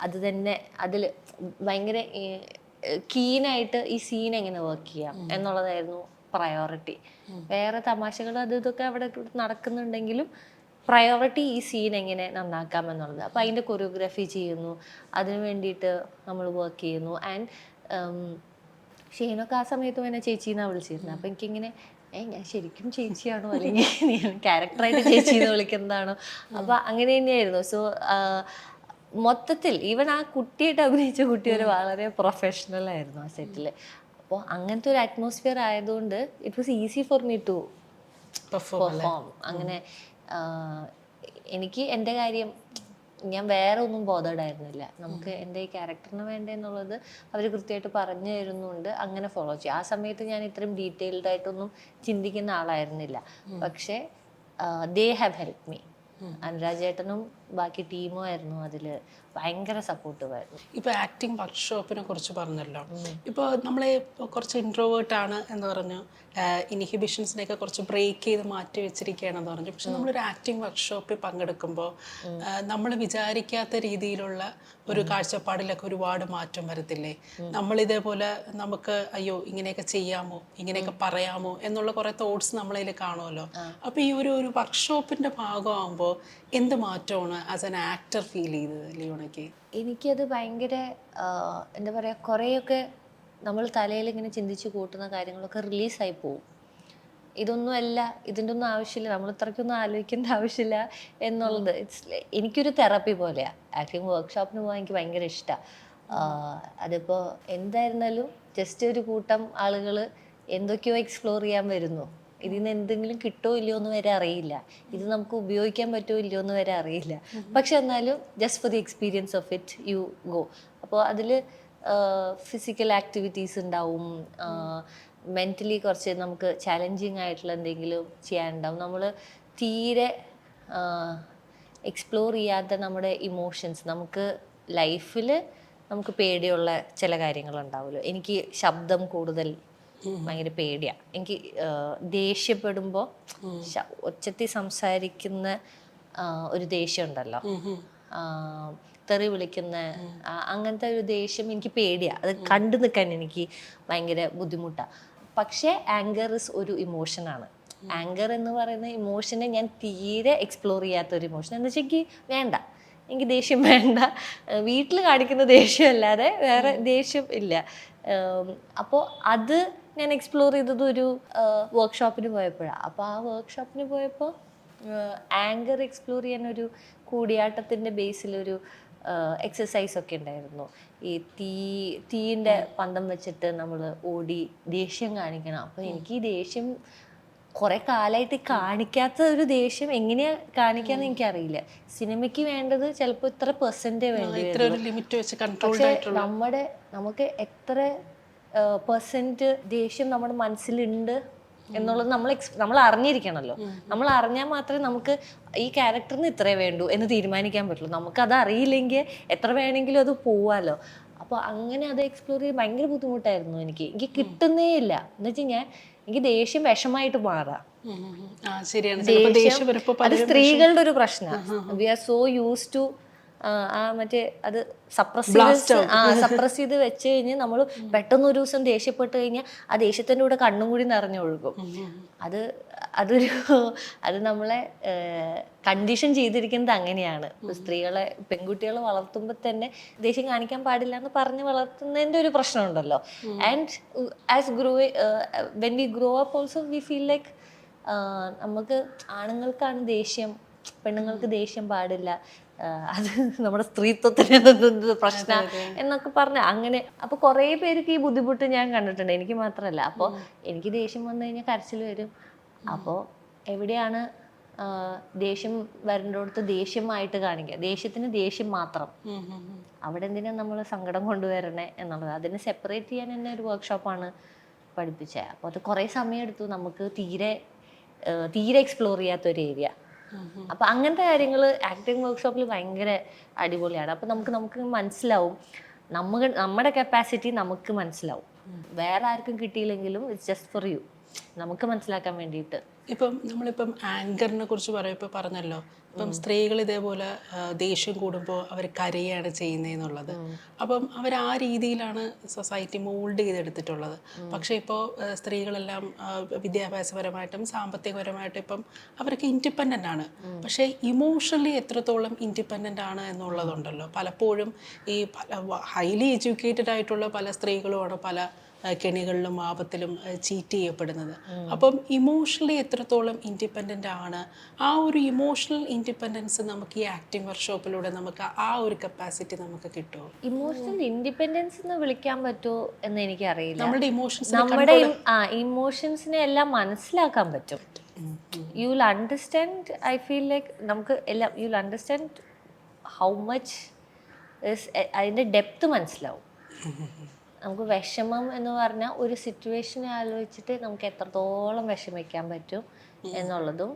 അത് തന്നെ അതിൽ ഭയങ്കര കീനായിട്ട് ഈ സീൻ എങ്ങനെ വർക്ക് ചെയ്യാം എന്നുള്ളതായിരുന്നു പ്രയോറിറ്റി. വേറെ തമാശകൾ അത് ഇതൊക്കെ അവിടെ നടക്കുന്നുണ്ടെങ്കിലും പ്രയോറിറ്റി ഈ സീൻ എങ്ങനെ നന്നാക്കാം എന്നുള്ളത്. അപ്പോൾ അതിൻ്റെ കൊറിയോഗ്രാഫി ചെയ്യുന്നു, അതിന് വേണ്ടിയിട്ട് നമ്മൾ വർക്ക് ചെയ്യുന്നു. ആൻഡ് ഷെയ്നൊക്കെ ആ സമയത്തും എന്നെ ചേച്ചീന്നാണ് വിളിച്ചിരുന്നത്. അപ്പോൾ എനിക്കിങ്ങനെ ഞാൻ ശരിക്കും ചേച്ചിയാണോ അല്ലെങ്കിൽ ഞാൻ ക്യാരക്ടറായിട്ട് ചേച്ചീന്ന് വിളിക്കുന്നതാണോ? അപ്പോൾ അങ്ങനെ തന്നെയായിരുന്നു. സോ മൊത്തത്തിൽ ഈവൻ ആ കുട്ടിയായിട്ട് അഭിനയിച്ച കുട്ടി ഒരു വളരെ പ്രൊഫഷണൽ ആയിരുന്നു ആ സെറ്റിൽ. അപ്പോൾ അങ്ങനത്തെ ഒരു അറ്റ്മോസ്ഫിയർ ആയതുകൊണ്ട് it was easy for me to perform. അങ്ങനെ എനിക്ക് എൻ്റെ കാര്യം ഞാൻ വേറെ ഒന്നും ബോധേഡായിരുന്നില്ല. നമുക്ക് എൻ്റെ ഈ ക്യാരക്ടറിന് വേണ്ടതെന്നുള്ളത് അവർ കൃത്യമായിട്ട് പറഞ്ഞു തരുന്നുണ്ട്, അങ്ങനെ ഫോളോ ചെയ്യും. ആ സമയത്ത് ഞാൻ ഇത്രയും ഡീറ്റെയിൽഡ് ആയിട്ടൊന്നും ചിന്തിക്കുന്ന ആളായിരുന്നില്ല. പക്ഷേ they have help me. Anuraj ഏട്ടനും ബാക്കി ടീമും ആയിരുന്നു അതിൽ ഭയങ്കര സപ്പോർട്ടീവായിരുന്നു. ഇപ്പോൾ ആക്ടിങ് വർക്ക്ഷോപ്പിനെ കുറിച്ച് പറഞ്ഞല്ലോ. ഇപ്പോൾ നമ്മളെ കുറച്ച് ഇൻട്രോവേർട്ടാണ് എന്ന് പറഞ്ഞു, ഇൻഹിബിഷൻസിനെയൊക്കെ കുറച്ച് ബ്രേക്ക് ചെയ്ത് മാറ്റി വെച്ചിരിക്കുകയാണെന്ന് പറഞ്ഞു. പക്ഷെ നമ്മളൊരു ആക്ടിങ് വർക്ക്ഷോപ്പിൽ പങ്കെടുക്കുമ്പോൾ നമ്മൾ വിചാരിക്കാത്ത രീതിയിലുള്ള ഒരു കാഴ്ചപ്പാടിലൊക്കെ ഒരുപാട് മാറ്റം വരത്തില്ലേ? നമ്മളിതേപോലെ നമുക്ക് അയ്യോ ഇങ്ങനെയൊക്കെ ചെയ്യാമോ, ഇങ്ങനെയൊക്കെ പറയാമോ എന്നുള്ള കുറേ തോട്ട്സ് നമ്മളതിൽ കാണുമല്ലോ. അപ്പോൾ ഈ ഒരു വർക്ക്ഷോപ്പിൻ്റെ ഭാഗമാകുമ്പോൾ എന്ത് മാറ്റമാണ് ആസ് ആൻ ആക്ടർ ഫീൽ ചെയ്തത് ലിയോണയ്ക്ക്? എനിക്കത് ഭയങ്കര എന്താ പറയുക, കുറേയൊക്കെ നമ്മൾ തലയിൽ ഇങ്ങനെ ചിന്തിച്ച് കൂട്ടുന്ന കാര്യങ്ങളൊക്കെ റിലീസായി പോവും. ഇതൊന്നുമല്ല, ഇതിൻ്റെ ഒന്നും ആവശ്യമില്ല, നമ്മൾ ഇത്രയ്ക്കൊന്നും ആലോചിക്കേണ്ട ആവശ്യമില്ല എന്നുള്ളത് എനിക്കൊരു തെറപ്പി പോലെയാണ്. ആക്ടിങ് വർക്ക്ഷോപ്പിന് പോകാൻ എനിക്ക് ഭയങ്കര ഇഷ്ടമാണ്. അതിപ്പോൾ എന്തായിരുന്നാലും ജസ്റ്റ് ഒരു കൂട്ടം ആളുകൾ എന്തൊക്കെയോ എക്സ്പ്ലോർ ചെയ്യാൻ വരുന്നു. ഇതിൽ നിന്ന് എന്തെങ്കിലും കിട്ടുമോ ഇല്ലയോ എന്ന് വരെ അറിയില്ല, ഇത് നമുക്ക് ഉപയോഗിക്കാൻ പറ്റുമോ ഇല്ലയോ എന്ന് വരെ അറിയില്ല. പക്ഷെ എന്നാലും just for the experience of it you go. അപ്പോൾ അതിൽ ഫിസിക്കൽ ആക്ടിവിറ്റീസ് ഉണ്ടാവും, മെൻ്റലി കുറച്ച് നമുക്ക് ചാലഞ്ചിങ് ആയിട്ടുള്ള എന്തെങ്കിലും ചെയ്യാനുണ്ടാവും. നമ്മൾ തീരെ എക്സ്പ്ലോർ ചെയ്യാത്ത നമ്മുടെ ഇമോഷൻസ്, നമുക്ക് ലൈഫിൽ നമുക്ക് പേടിയുള്ള ചില കാര്യങ്ങളുണ്ടാവുമല്ലോ. എനിക്ക് ശബ്ദം കൂടുതൽ ഭയങ്കര പേടിയാണ്. എനിക്ക് ദേഷ്യപ്പെടുമ്പോൾ ഒച്ചത്തിൽ സംസാരിക്കുന്ന ഒരു ദേഷ്യം ഉണ്ടല്ലോ, തെറി വിളിക്കുന്ന അങ്ങനത്തെ ഒരു ദേഷ്യം എനിക്ക് പേടിയാണ്. അത് കണ്ടു നിൽക്കാൻ എനിക്ക് ഭയങ്കര ബുദ്ധിമുട്ടാണ്. പക്ഷേ ആങ്കർ ഇസ് ഒരു ഇമോഷനാണ്. ആങ്കർ എന്ന് പറയുന്ന ഇമോഷനെ ഞാൻ തീരെ എക്സ്പ്ലോർ ചെയ്യാത്തൊരു ഇമോഷൻ. എന്ന് വെച്ചാൽ എനിക്ക് വേണ്ട, എനിക്ക് ദേഷ്യം വേണ്ട. വീട്ടിൽ കാണിക്കുന്ന ദേഷ്യം അല്ലാതെ വേറെ ദേഷ്യം ഇല്ല. അപ്പോൾ അത് ഞാൻ എക്സ്പ്ലോർ ചെയ്തത് ഒരു വർക്ക്ഷോപ്പിന് പോയപ്പോഴാണ്. അപ്പോൾ ആ വർക്ക്ഷോപ്പിന് പോയപ്പോൾ ആങ്കർ എക്സ്പ്ലോർ ചെയ്യാൻ ഒരു കൂടിയാട്ടത്തിൻ്റെ ബേസിലൊരു എക്സസൈസൊക്കെ ഉണ്ടായിരുന്നു. ഈ തീൻ്റെ പന്തം വെച്ചിട്ട് നമ്മൾ ഓടി ദേഷ്യം കാണിക്കണം. അപ്പോൾ എനിക്ക് ഈ ദേഷ്യം കുറെ കാലമായിട്ട് കാണിക്കാത്ത ഒരു ദേഷ്യം എങ്ങനെയാ കാണിക്കാന്ന് എനിക്കറിയില്ല. സിനിമയ്ക്ക് വേണ്ടത് ചിലപ്പോൾ ഇത്ര പെർസെന്റേ വേണ്ടി വരും. നമുക്ക് എത്ര പെർസെന്റ് ദേഷ്യം നമ്മുടെ മനസ്സിലുണ്ട് എന്നുള്ളത് നമ്മൾ അറിഞ്ഞിരിക്കണമല്ലോ. നമ്മൾ അറിഞ്ഞാൽ മാത്രമേ നമുക്ക് ഈ ക്യാരക്ടറിന് ഇത്രേ വേണ്ടൂ എന്ന് തീരുമാനിക്കാൻ പറ്റുള്ളൂ. നമുക്കത് അറിയില്ലെങ്കിൽ എത്ര വേണമെങ്കിലും അത് പോവാലോ. അപ്പോൾ അങ്ങനെ അത് എക്സ്പ്ലോർ ചെയ്ത് ഭയങ്കര ബുദ്ധിമുട്ടായിരുന്നു എനിക്ക് കിട്ടുന്നേ ഇല്ല. എന്ന് വെച്ച് കഴിഞ്ഞാൽ എനിക്ക് ദേഷ്യം വിഷമായിട്ട് മാറാം. അത് സ്ത്രീകളുടെ ഒരു പ്രശ്നമാണ്. We are so used to മറ്റേ അത് സപ്രസ് ചെയ്ത് വെച്ച് കഴിഞ്ഞ് നമ്മൾ പെട്ടെന്ന് ഒരു ദിവസം ദേഷ്യപ്പെട്ട് കഴിഞ്ഞാൽ ആ ദേഷ്യത്തിൻ്റെ കൂടെ കണ്ണും കൂടി നിറഞ്ഞൊഴുകും. അത് നമ്മളെ കണ്ടീഷൻ ചെയ്തിരിക്കുന്നത് അങ്ങനെയാണ്. സ്ത്രീകളെ പെൺകുട്ടികളെ വളർത്തുമ്പോൾ തന്നെ ദേഷ്യം കാണിക്കാൻ പാടില്ല എന്ന് പറഞ്ഞ് വളർത്തുന്നതിൻ്റെ ഒരു പ്രശ്നമുണ്ടല്ലോ. And as when we grow up also we feel like നമുക്ക് ആണുങ്ങൾക്കാണ് ദേഷ്യം, പെണ്ണുങ്ങൾക്ക് ദേഷ്യം പാടില്ല, അത് നമ്മുടെ സ്ത്രീത്വത്തിന് പ്രശ്നം എന്നൊക്കെ പറഞ്ഞ അങ്ങനെ. അപ്പോൾ കുറേ പേർക്ക് ഈ ബുദ്ധിമുട്ട് ഞാൻ കണ്ടിട്ടുണ്ട്, എനിക്ക് മാത്രമല്ല. അപ്പോൾ എനിക്ക് ദേഷ്യം വന്നു കഴിഞ്ഞാൽ കരച്ചിൽ വരും. അപ്പോൾ എവിടെയാണ് ദേഷ്യം വരേണ്ടടുത്ത് ദേഷ്യമായിട്ട് കാണിക്കുക, ദേഷ്യത്തിന് ദേഷ്യം മാത്രം, അവിടെ എന്തിനാ നമ്മൾ സങ്കടം കൊണ്ടുവരണേ എന്നുള്ളത്. അതിനെ സെപ്പറേറ്റ് ചെയ്യാൻ തന്നെ ഒരു വർക്ക്ഷോപ്പാണ് പഠിപ്പിച്ചത്. അപ്പോൾ അത് കുറേ സമയം എടുത്തു, നമുക്ക് തീരെ എക്സ്പ്ലോർ ചെയ്യാത്തൊരു ഏരിയ. അപ്പം അങ്ങനത്തെ കാര്യങ്ങൾ ആക്ടിങ് വർക്ക്ഷോപ്പിൽ ഭയങ്കര അടിപൊളിയാണ്. അപ്പം നമുക്ക് മനസ്സിലാവും, നമ്മുടെ കപ്പാസിറ്റി നമുക്ക് മനസ്സിലാവും. വേറെ ആർക്കും കിട്ടിയില്ലെങ്കിലും ഇറ്റ്സ് ജസ്റ്റ് ഫോർ യു, നമുക്ക് മനസ്സിലാക്കാൻ വേണ്ടിയിട്ട്. നമ്മളിപ്പം ആങ്കറിനെ കുറിച്ച് പറയുമ്പോൾ പറഞ്ഞല്ലോ, ഇപ്പം സ്ത്രീകൾ ഇതേപോലെ ദേഷ്യം കൂടുമ്പോൾ അവർ കരയാണ് ചെയ്യുന്നതെന്നുള്ളത്. അപ്പം അവർ ആ രീതിയിലാണ് സൊസൈറ്റി മോൾഡ് ചെയ്തെടുത്തിട്ടുള്ളത്. പക്ഷേ ഇപ്പോൾ സ്ത്രീകളെല്ലാം വിദ്യാഭ്യാസപരമായിട്ടും സാമ്പത്തികപരമായിട്ടും ഇപ്പം അവർക്ക് ഇൻഡിപെൻഡൻ്റ് ആണ്. പക്ഷേ ഇമോഷണലി എത്രത്തോളം ഇൻഡിപെൻഡൻ്റ് ആണ് എന്നുള്ളതുണ്ടല്ലോ. പലപ്പോഴും ഈ ഹൈലി എഡ്യൂക്കേറ്റഡ് ആയിട്ടുള്ള പല സ്ത്രീകളുമാണ് പല കെണികളിലും ആപത്തിലും ചീറ്റ് ചെയ്യപ്പെടുന്നത്. അപ്പം ഇമോഷണലി എത്രത്തോളം ഇൻഡിപെൻഡൻ്റ് ആണ്, ആ ഒരു ഇമോഷണൽ ഇൻഡിപെൻഡൻസ് നമുക്ക് ഈ ആക്ടിങ് വർക്ക്ഷോപ്പിലൂടെ നമുക്ക് ആ ഒരു കപ്പാസിറ്റി നമുക്ക് കിട്ടുമോ? ഇമോഷണൽ ഇൻഡിപെൻഡൻസ് എന്ന് വിളിക്കാൻ പറ്റുമോ എന്ന് എനിക്കറിയില്ല. നമ്മുടെ ഇമോഷൻസിനെ എല്ലാം മനസ്സിലാക്കാൻ പറ്റും. You will understand, I feel like നമുക്ക് എല്ലാം you will understand how much അതിൻ്റെ ഡെപ്ത് മനസ്സിലാവും. നമുക്ക് വിഷമം എന്ന് പറഞ്ഞാൽ ഒരു സിറ്റുവേഷനെ ആലോചിച്ചിട്ട് നമുക്ക് എത്രത്തോളം വിഷമിക്കാൻ പറ്റും എന്നുള്ളതും,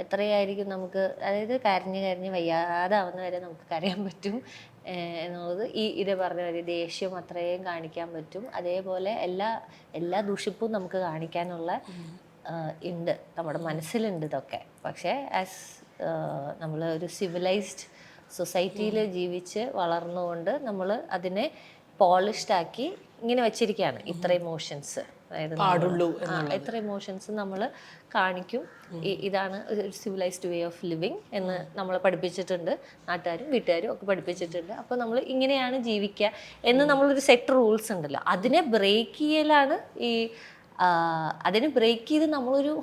എത്രയായിരിക്കും നമുക്ക്, അതായത് കരഞ്ഞ് വയ്യാതെ ആവുന്ന വരെ നമുക്ക് കരയാൻ പറ്റും എന്നുള്ളത്. ഇതേ പറഞ്ഞ പോലെ ദേഷ്യം അത്രയും കാണിക്കാൻ പറ്റും. അതേപോലെ എല്ലാ ദുഷിപ്പും നമുക്ക് കാണിക്കാനുള്ള ഉണ്ട്, നമ്മുടെ മനസ്സിലുണ്ട് ഇതൊക്കെ. പക്ഷേ ആസ് നമ്മൾ ഒരു സിവിലൈസ്ഡ് സൊസൈറ്റിയിൽ ജീവിച്ച് വളർന്നുകൊണ്ട് നമ്മൾ അതിനെ പോളിഷ്ഡ് ആക്കി ഇങ്ങനെ വെച്ചിരിക്കുകയാണ്. ഇത്ര ഇമോഷൻസ്, അതായത് ഇത്ര ഇമോഷൻസ് നമ്മൾ കാണിക്കും. ഇതാണ് ഒരു സിവിലൈസ്ഡ് വേ ഓഫ് ലിവിങ് എന്ന് നമ്മളെ പഠിപ്പിച്ചിട്ടുണ്ട്, നാട്ടുകാരും വീട്ടുകാരും ഒക്കെ പഠിപ്പിച്ചിട്ടുണ്ട്. അപ്പോൾ നമ്മൾ ഇങ്ങനെയാണ് ജീവിക്കുക എന്ന് നമ്മളൊരു സെറ്റ് റൂൾസ് ഉണ്ടല്ലോ, അതിനെ ബ്രേക്ക് ചെയ്യലാണ് അതിനെ ബ്രേക്ക് ചെയ്ത് നമ്മളൊരു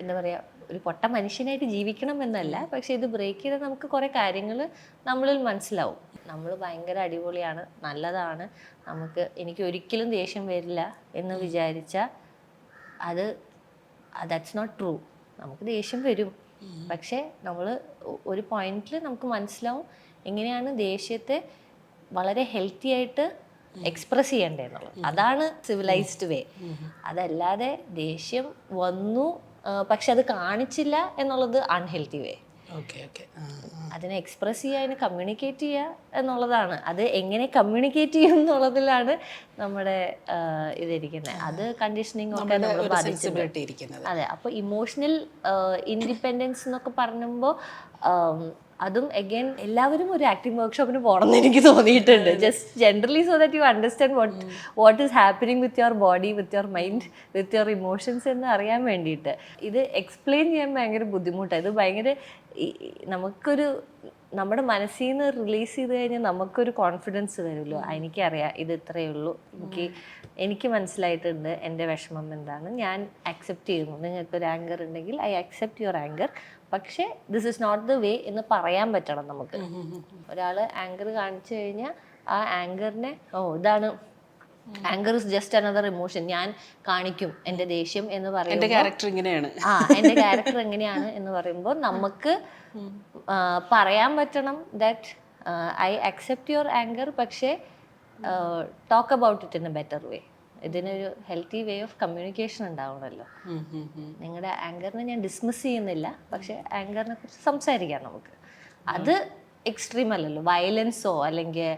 എന്താ പറയുക, ഒരു പൊട്ട മനുഷ്യനായിട്ട് ജീവിക്കണം എന്നല്ല, പക്ഷെ ഇത് ബ്രേക്ക് ചെയ്താൽ നമുക്ക് കുറേ കാര്യങ്ങൾ നമ്മളിൽ മനസ്സിലാവും. നമ്മൾ ഭയങ്കര അടിപൊളിയാണ്, നല്ലതാണ്, എനിക്ക് ഒരിക്കലും ദേഷ്യം വരില്ല എന്ന് വിചാരിച്ചാൽ ദാറ്റ്സ് നോട്ട് ട്രൂ. നമുക്ക് ദേഷ്യം വരും, പക്ഷേ നമ്മൾ ഒരു പോയിന്റിൽ നമുക്ക് മനസ്സിലാവും എങ്ങനെയാണ് ദേഷ്യത്തെ വളരെ ഹെൽത്തി ആയിട്ട് എക്സ്പ്രസ് ചെയ്യേണ്ടതെന്നുള്ളത്. അതാണ് സിവിലൈസ്ഡ് വേ. അതല്ലാതെ ദേഷ്യം വന്നു പക്ഷെ അത് കാണിച്ചില്ല എന്നുള്ളത് അൺഹെൽത്തി വേ. അതിനെ എക്സ്പ്രസ് ചെയ്യുക, അതിനെ കമ്മ്യൂണിക്കേറ്റ് ചെയ്യുക എന്നുള്ളതാണ്. അത് എങ്ങനെ കമ്മ്യൂണിക്കേറ്റ് ചെയ്യും എന്നുള്ളതിലാണ് നമ്മുടെ ഇതിരിക്കുന്നത്. അത് കണ്ടീഷനിങ് ഒക്കെ നമ്മൾ ബാധിച്ചിരിക്കുന്നത്. അതെ. അപ്പോൾ ഇമോഷണൽ ഇൻഡിപെൻഡൻസ് എന്നൊക്കെ പറയുമ്പോൾ അതും അഗൈൻ എല്ലാവരും ഒരു ആക്ടിങ് വർക്ക്ഷോപ്പിന് പോകണമെന്ന് എനിക്ക് തോന്നിയിട്ടുണ്ട്. Just generally so that you understand what is happening with your body, with your mind, with your emotions എന്ന് അറിയാൻ വേണ്ടിയിട്ട്. ഇത് എക്സ്പ്ലെയിൻ ചെയ്യാൻ ഭയങ്കര ബുദ്ധിമുട്ടാണ്. ഇത് ഭയങ്കര നമ്മുടെ മനസ്സിൽ നിന്ന് റിലീസ് ചെയ്ത് കഴിഞ്ഞാൽ നമുക്കൊരു കോൺഫിഡൻസ് വരുമല്ലോ. എനിക്കറിയാം ഇത് ഇത്രയേ ഉള്ളൂ, എനിക്ക് മനസ്സിലായിട്ടുണ്ട് എൻ്റെ വിഷമം എന്താണ്, ഞാൻ അക്സെപ്റ്റ് ചെയ്യുന്നു. നിങ്ങൾക്കൊരു ആങ്കർ ഉണ്ടെങ്കിൽ ഐ അക്സെപ്റ്റ് യുവർ ആങ്കർ, പക്ഷേ this is not the way എന്ന് പറയാൻ പറ്റണം നമുക്ക്. ഒരാൾ ആങ്കർ കാണിച്ചു കഴിഞ്ഞാൽ ആ ആങ്കറിനെ ഇതാണ് anchor is just another emotion, ഞാൻ കാണിക്കും എൻ്റെ ദേഷ്യം എന്ന് പറയുമ്പോൾ എൻ്റെ ക്യാരക്ടർ എങ്ങനെയാണ് എന്ന് പറയുമ്പോൾ നമുക്ക് പറയാൻ പറ്റണം that I accept your anchor, പക്ഷേ talk about it in a better way. ഇതിനൊരു ഹെൽത്തി വേ ഓഫ് കമ്മ്യൂണിക്കേഷൻ ഉണ്ടാവണമല്ലോ. നിങ്ങളുടെ ആങ്കറിനെ ഞാൻ ഡിസ്മിസ് ചെയ്യുന്നില്ല, പക്ഷെ ആങ്കറിനെ കുറിച്ച് സംസാരിക്കാം നമുക്ക്. അത് എക്സ്ട്രീം അല്ലല്ലോ, വയലൻസോ അല്ലെങ്കിൽ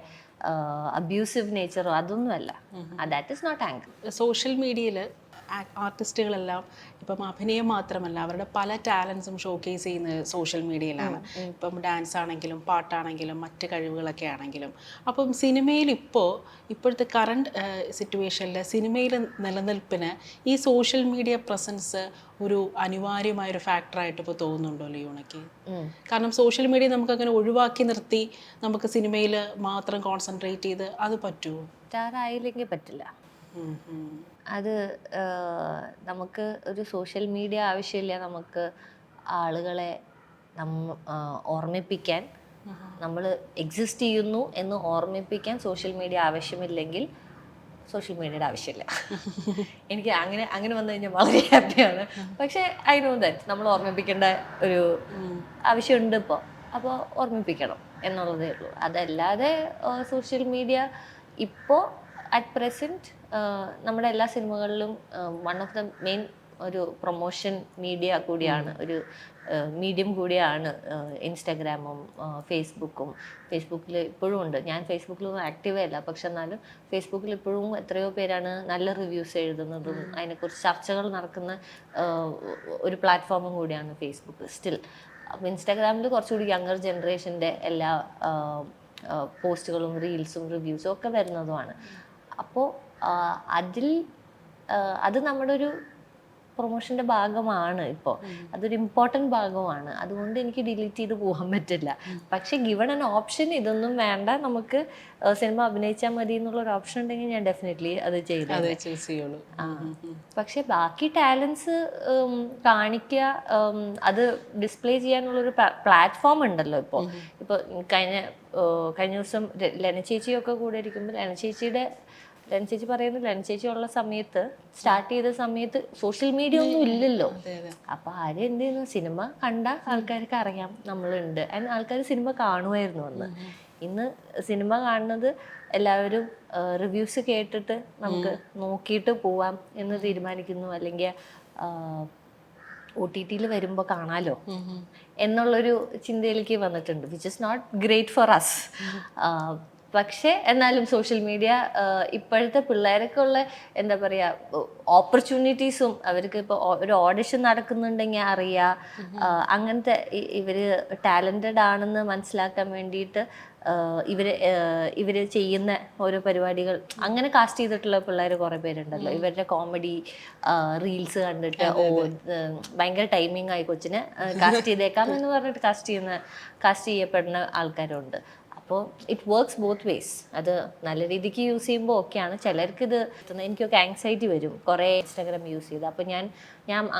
അബ്യൂസീവ് നേച്ചറോ അതൊന്നുമല്ല. That is not anchor. Social മീഡിയയിൽ ആർട്ടിസ്റ്റുകളെല്ലാം ഇപ്പം അഭിനയം മാത്രമല്ല അവരുടെ പല ടാലൻസും ഷോക്കേസ് ചെയ്യുന്നത് സോഷ്യൽ മീഡിയയിലാണ്. ഇപ്പം ഡാൻസ് ആണെങ്കിലും പാട്ടാണെങ്കിലും മറ്റ് കഴിവുകളൊക്കെ ആണെങ്കിലും. അപ്പം സിനിമയിൽ ഇപ്പോഴത്തെ കറണ്ട് സിറ്റുവേഷനിൽ സിനിമയിൽ നിലനിൽപ്പിന് ഈ സോഷ്യൽ മീഡിയ പ്രസൻസ് ഒരു അനിവാര്യമായൊരു ഫാക്ടറായിട്ട് ഇപ്പോൾ തോന്നുന്നുണ്ടോ ലിയോണയ്ക്ക്? കാരണം സോഷ്യൽ മീഡിയ നമുക്കങ്ങനെ ഒഴിവാക്കി നിർത്തി നമുക്ക് സിനിമയിൽ മാത്രം കോൺസെൻട്രേറ്റ് ചെയ്ത് അത് പറ്റുമോ? സ്റ്റാർ ആയില്ലെങ്കിൽ പറ്റില്ല. അത് നമുക്ക് ഒരു സോഷ്യൽ മീഡിയ ആവശ്യമില്ല. നമുക്ക് ആളുകളെ ഓർമ്മിപ്പിക്കാൻ, നമ്മൾ എക്സിസ്റ്റ് ചെയ്യുന്നു എന്ന് ഓർമ്മിപ്പിക്കാൻ സോഷ്യൽ മീഡിയ ആവശ്യമില്ലെങ്കിൽ സോഷ്യൽ മീഡിയയുടെ ആവശ്യമില്ല. എനിക്ക് അങ്ങനെ വന്നു കഴിഞ്ഞാൽ വളരെ ഹാപ്പിയാണ്. പക്ഷേ ഐ നോ ദാറ്റ് നമ്മൾ ഓർമ്മിപ്പിക്കേണ്ട ഒരു ആവശ്യമുണ്ട് അപ്പോൾ ഓർമ്മിപ്പിക്കണം എന്നുള്ളതേ ഉള്ളൂ. അതല്ലാതെ സോഷ്യൽ മീഡിയ ഇപ്പോൾ അറ്റ് പ്രസൻറ്റ് നമ്മുടെ എല്ലാ സിനിമകളിലും വൺ ഓഫ് ദ മെയിൻ ഒരു പ്രൊമോഷൻ മീഡിയ കൂടിയാണ്, ഒരു മീഡിയം കൂടിയാണ് ഇൻസ്റ്റാഗ്രാമും ഫേസ്ബുക്കിൽ ഇപ്പോഴും ഉണ്ട്. ഞാൻ ഫേസ്ബുക്കിലൊന്നും ആക്റ്റീവേ അല്ല, പക്ഷെ എന്നാലും ഫേസ്ബുക്കിൽ ഇപ്പോഴും എത്രയോ പേരാണ് നല്ല റിവ്യൂസ് എഴുതുന്നതും അതിനെക്കുറിച്ച് ചർച്ചകൾ നടക്കുന്ന ഒരു പ്ലാറ്റ്ഫോമും കൂടിയാണ് ഫേസ്ബുക്ക് സ്റ്റിൽ. അപ്പോൾ ഇൻസ്റ്റാഗ്രാമിൽ കുറച്ചുകൂടി യങ്ങർ ജനറേഷൻ്റെ എല്ലാ പോസ്റ്റുകളും റീൽസും റിവ്യൂസും ഒക്കെ വരുന്നതുമാണ്. അപ്പോൾ അത് നമ്മുടെ ഒരു പ്രൊമോഷൻ്റെ ഭാഗമാണ്. ഇപ്പോൾ അതൊരു ഇമ്പോർട്ടൻറ്റ് ഭാഗമാണ്. അതുകൊണ്ട് എനിക്ക് ഡിലീറ്റ് ചെയ്ത് പോകാൻ പറ്റില്ല. പക്ഷെ ഗിവൺ ആൻ ഓപ്ഷൻ ഇതൊന്നും വേണ്ട, നമുക്ക് സിനിമ അഭിനയിച്ചാൽ മതി എന്നുള്ളൊരു ഓപ്ഷൻ ഉണ്ടെങ്കിൽ ഞാൻ ഡെഫിനറ്റ്ലി അത് ചെയ്തു. പക്ഷെ ബാക്കി ടാലൻസ് കാണിക്കുക, അത് ഡിസ്പ്ലേ ചെയ്യാനുള്ളൊരു പ്ലാറ്റ്ഫോം ഉണ്ടല്ലോ ഇപ്പോൾ. കഴിഞ്ഞ ദിവസം ലെനച്ചേച്ചിയൊക്കെ കൂടെ ഇരിക്കുമ്പോൾ ലെനച്ചേച്ചി പറയുന്നത്, ലെനച്ചേച്ചി ഉള്ള സമയത്ത്, സ്റ്റാർട്ട് ചെയ്ത സമയത്ത് സോഷ്യൽ മീഡിയ ഒന്നും ഇല്ലല്ലോ. അപ്പൊ ആരും എന്ത് ചെയ്യുന്നു, സിനിമ കണ്ട ആൾക്കാർക്ക് അറിയാം നമ്മളുണ്ട്, ആൾക്കാർ സിനിമ കാണുമായിരുന്നു. ഇന്ന് സിനിമ കാണുന്നത് എല്ലാവരും റിവ്യൂസ് കേട്ടിട്ട് നമുക്ക് നോക്കിയിട്ട് പോവാം എന്ന് തീരുമാനിക്കുന്നു, അല്ലെങ്കിൽ OTT വരുമ്പോൾ കാണാലോ എന്നുള്ളൊരു ചിന്തയിലേക്ക് വന്നിട്ടുണ്ട്, which is not great for us. പക്ഷേ എന്നാലും സോഷ്യൽ മീഡിയ ഇപ്പോഴത്തെ പിള്ളേരൊക്കെ ഉള്ള എന്താ പറയുക ഓപ്പർച്യൂണിറ്റീസും, അവർക്ക് ഇപ്പോൾ ഒരു ഓഡിഷൻ നടക്കുന്നുണ്ടെങ്കിൽ അറിയാം, അങ്ങനത്തെ ഇവര് ടാലൻറ്റഡ് ആണെന്ന് മനസ്സിലാക്കാൻ വേണ്ടിയിട്ട് ഇവർ ചെയ്യുന്ന ഓരോ പരിപാടികൾ അങ്ങനെ കാസ്റ്റ് ചെയ്തിട്ടുള്ള പിള്ളേർ കുറേ പേരുണ്ടല്ലോ. ഇവരുടെ കോമഡി റീൽസ് കണ്ടിട്ട് ഭയങ്കര ടൈമിംഗ് ആയി കൊച്ചിനെ കാസ്റ്റ് ചെയ്തേക്കാം എന്ന് പറഞ്ഞിട്ട് കാസ്റ്റ് ചെയ്യപ്പെടുന്ന ആൾക്കാരുണ്ട്. അപ്പോൾ ഇറ്റ് വർക്ക്സ് ബോത്ത് വേസ്. അത് നല്ല രീതിക്ക് യൂസ് ചെയ്യുമ്പോൾ ഓക്കെയാണ്. ചിലർക്ക് എനിക്കൊക്കെ ആങ്സൈറ്റി വരും കുറേ ഇൻസ്റ്റാഗ്രാം യൂസ് ചെയ്ത്. അപ്പോൾ ഞാൻ